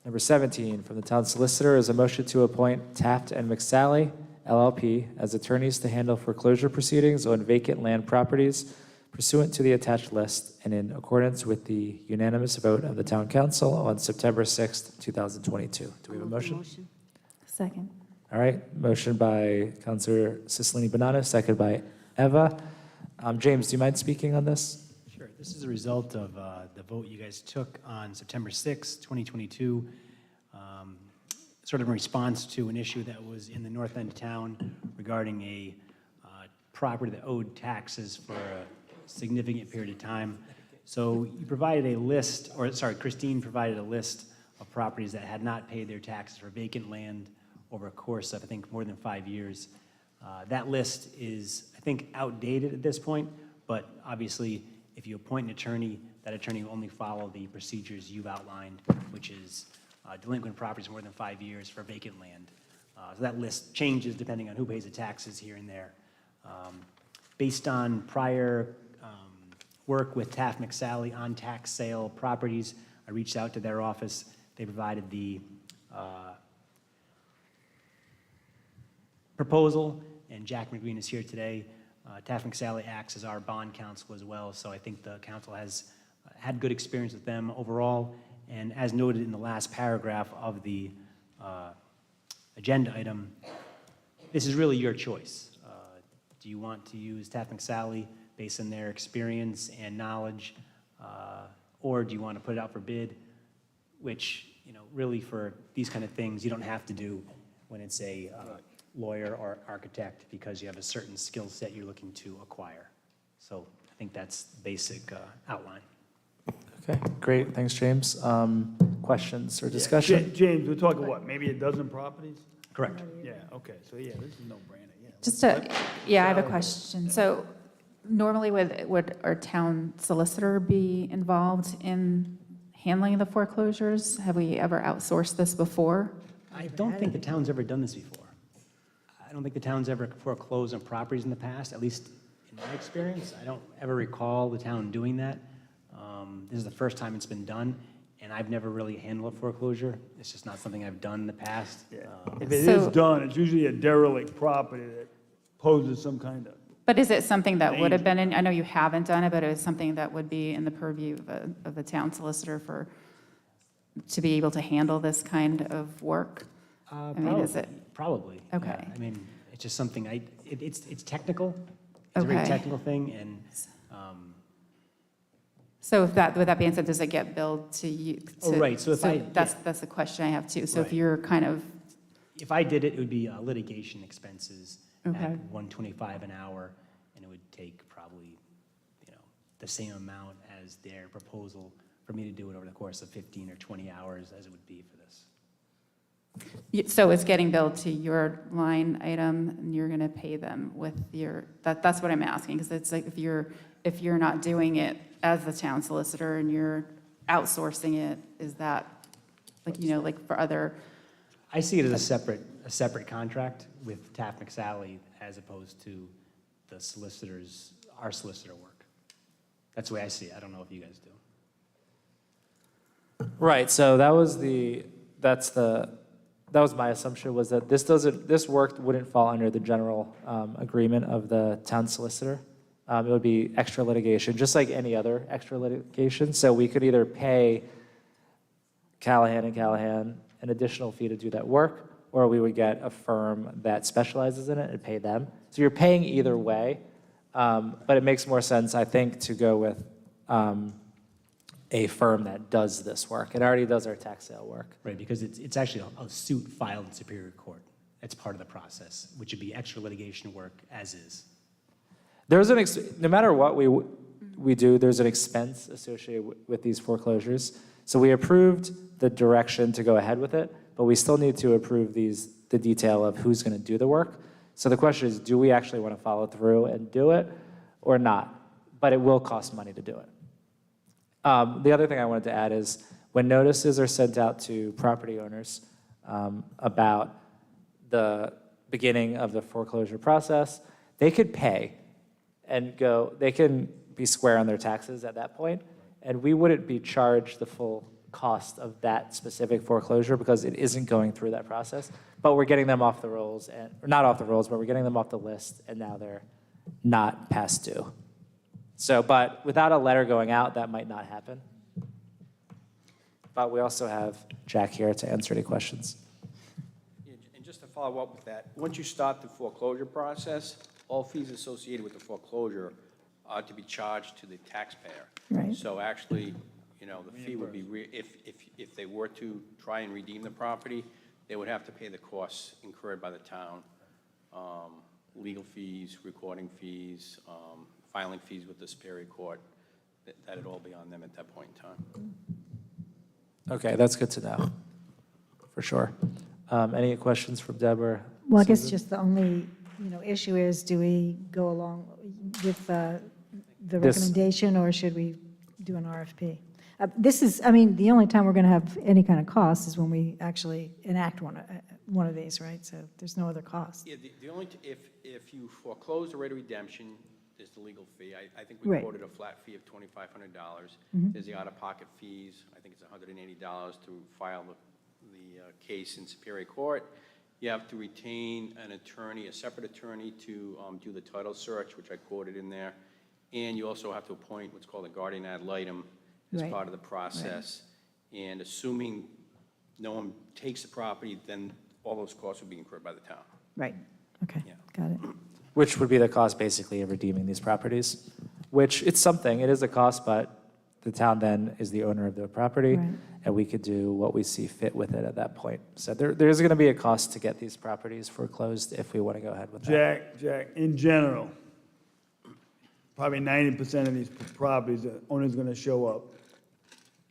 Number 17, from the town solicitor, is a motion to appoint Taft and McSally, LLP, as attorneys to handle foreclosure proceedings on vacant land properties pursuant to the attached list and in accordance with the unanimous vote of the town council on September 6th, 2022. Do we have a motion? Second. All right, motion by Councilor Cicilline-Bonanno, second by Eva. James, do you mind speaking on this? Sure. This is a result of the vote you guys took on September 6, 2022, sort of in response to an issue that was in the north end of town regarding a property that owed taxes for a significant period of time. So you provided a list, Christine provided a list of properties that had not paid their taxes for vacant land over a course of, I think, more than 5 years. That list is, I think, outdated at this point, but obviously, if you appoint an attorney, that attorney will only follow the procedures you've outlined, which is delinquent properties more than 5 years for vacant land. So that list changes depending on who pays the taxes here and there. Based on prior work with Taft McSally on tax sale properties, I reached out to their office. They provided the proposal, and Jack McGreen is here today. Taft McSally acts as our bond counsel as well, so I think the council has had good experience with them overall. And as noted in the last paragraph of the agenda item, this is really your choice. Do you want to use Taft McSally based on their experience and knowledge, or do you want to put it out for bid, which, really for these kind of things, you don't have to do when it's a lawyer or architect because you have a certain skill set you're looking to acquire. So I think that's the basic outline. Okay, great, thanks, James. Questions or discussion? James, we're talking what, maybe a dozen properties? Correct. Yeah, okay, so yeah, this is a no-brainer, I have a question. So normally would our town solicitor be involved in handling the foreclosures? Have we ever outsourced this before? I don't think the town's ever done this before. I don't think the town's ever foreclosed on properties in the past, at least in my experience. I don't ever recall the town doing that. This is the first time it's been done, and I've never really handled a foreclosure. It's just not something I've done in the past. If it is done, it's usually a derelict property that poses some kind of. But is it something that would have been in, I know you haven't done it, but it was something that would be in the purview of the town solicitor to be able to handle this kind of work? I mean, is it? Probably. Okay. Yeah. I mean, it's just something, it's technical. It's a very Okay. technical thing, and So with that being said, does it get billed to you? Oh, right, so if I- That's the question I have too. So if Right. you're kind of, if I did it, it would be litigation expenses Okay. at $125 an hour, and it would take probably, the same amount as their proposal for me to do it over the course of 15 or 20 hours as it would be for this. so it's getting billed to your line item and you're going to pay them with your, that's what I'm asking. Because it's like if you're not doing it as the town solicitor and you're outsourcing it, is that like, like for other? I see it as a separate contract with Taft McSally as opposed to the our solicitor work. That's the way I see it. I don't know if you guys do. Right, so that was my assumption, was that this work wouldn't fall under the general agreement of the town solicitor. It would be extra litigation, just like any other extra litigation. So we could either pay Callahan and Callahan an additional fee to do that work, or we would get a firm that specializes in it and pay them. So you're paying either way, but it makes more sense, I think, to go with a firm that does this work. It already does our tax sale work. Right, because it's actually a suit filed in Superior Court. That's part of the process, which would be extra litigation work as is. No matter what we do, there's an expense associated with these foreclosures. So we approved the direction to go ahead with it, but we still need to approve the detail of who's going to do the work. So the question is, do we actually want to follow through and do it or not? But it will cost money to do it. The other thing I wanted to add is when notices are sent out to property owners about the beginning of the foreclosure process, they could pay and they can be square on their taxes at that point, and we wouldn't be charged the full cost of that specific foreclosure because it isn't going through that process. But we're getting them off the rolls, or not off the rolls, but we're getting them off the list, and now they're not past due. So, but without a letter going out, that might not happen. But we also have Jack here to answer any questions. And just to follow up with that, once you start the foreclosure process, all fees associated with the foreclosure are to be charged to the taxpayer. Right. So actually, the fee would be, if they were to try and redeem the property, they would have to pay the costs incurred by the town, legal fees, recording fees, filing fees with the Superior Court. That'd all be on them at that point in time. Okay, that's good to know, for sure. Any questions from Deborah? Well, I guess just the only, issue is, do we go along with the recommendation, or should we do an RFP? This is, the only time we're going to have any kind of cost is when we actually enact one of these, right? So there's no other cost. Yeah, the only, if you foreclose the right of redemption, there's the legal fee. I think we Right. quoted a flat fee of $2,500. Mhm. There's the out-of-pocket fees. I think it's $180 to file the case in Superior Court. You have to retain an attorney, a separate attorney, to do the title search, which I quoted in there. And you also have to appoint what's called a guardian ad litem as Right. part of the process. And assuming no one takes the property, then all those costs would be incurred by the town. Right, okay, got it. Which would be the cost, basically, of redeeming these properties, which it's something, it is a cost, but the town then is the owner of the property, Right. and we could do what we see fit with it at that point. So there's going to be a cost to get these properties foreclosed if we want to go ahead with that. Jack, in general, probably 90% of these properties, the owner's going to show up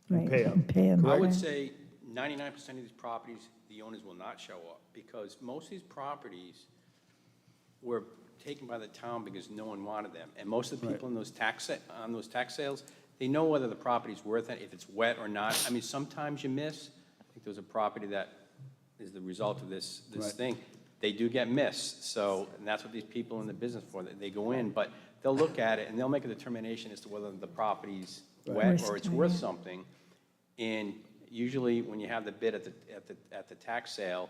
and pay up. Pay them. I would say 99% of these properties, the owners will not show up, because most of these properties were taken by the town because no one wanted them. And most of the people in those tax sales, they know whether the property's worth it, if it's wet or not. Sometimes you miss. I think there was a property that is the result of this Right. thing. They do get missed, so, and that's what these people in the business for. They go in, but they'll look at it and they'll make a determination as to whether the property's wet or it's worth something. And usually, when you have the bid at the tax sale,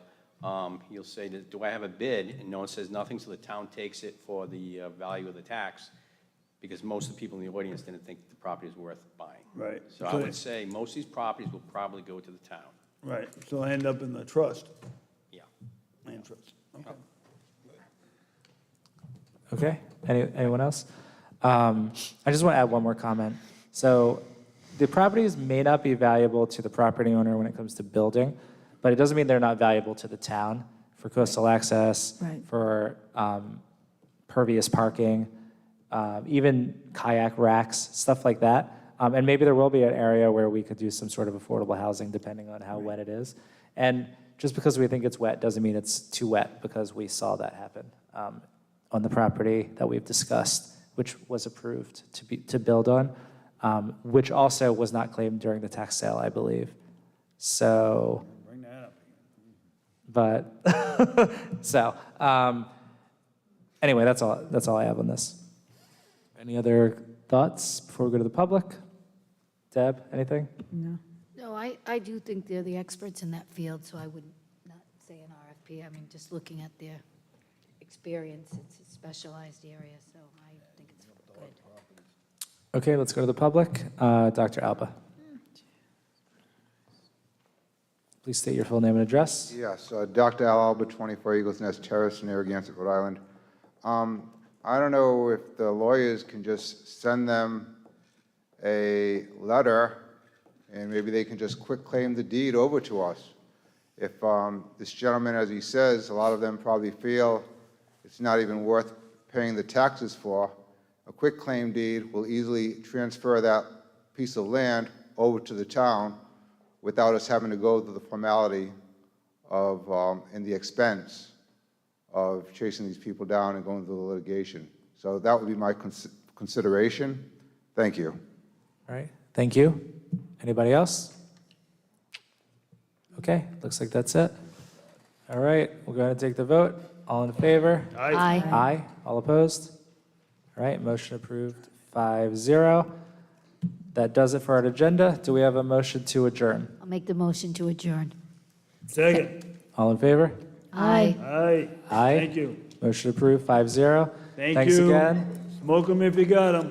you'll say, do I have a bid? And no one says nothing, so the town takes it for the value of the tax, because most of the people in the audience didn't think the property is worth buying. Right. So I would say most of these properties will probably go to the town. Right, so I end up in the trust. Yeah. Land trust, okay. Okay, anyone else? I just want to add one more comment. So the properties may not be valuable to the property owner when it comes to building, but it doesn't mean they're not valuable to the town for coastal access, Right. for pervious parking, even kayak racks, stuff like that. And maybe there will be an area where we could do some sort of affordable housing depending on how wet it is. And just because we think it's wet doesn't mean it's too wet, because we saw that happen on the property that we've discussed, which was approved to build on, which also was not claimed during the tax sale, I believe. So, Bring that up but, so, anyway, that's all I have on this. Any other thoughts before we go to the public? Deb, anything? No. No, I do think they're the experts in that field, so I would not say an RFP. I mean, just looking at their experience, it's a specialized area, so I think it's good. Okay, let's go to the public. Dr. Alba. Please state your full name and address. Yes, Dr. Al Alba, 24 Eagles Nest Terrace, Narragansett, Rhode Island. I don't know if the lawyers can just send them a letter, and maybe they can just quick claim the deed over to us. If this gentleman, as he says, a lot of them probably feel it's not even worth paying the taxes for, a quick claim deed will easily transfer that piece of land over to the town without us having to go through the formality of, and the expense of chasing these people down and going through the litigation. So that would be my consideration. Thank you. All right, thank you. Anybody else? Okay, looks like that's it. All right, we're going to take the vote. All in favor? Aye. Aye. Aye. All opposed? All right, motion approved 5-0. That does it for our agenda. Do we have a motion to adjourn? I'll make the motion to adjourn. Second. All in favor? Aye. Aye. Aye. Thank you. Motion approved 5-0. Thank Thanks you. again. Smoke 'em if you got 'em.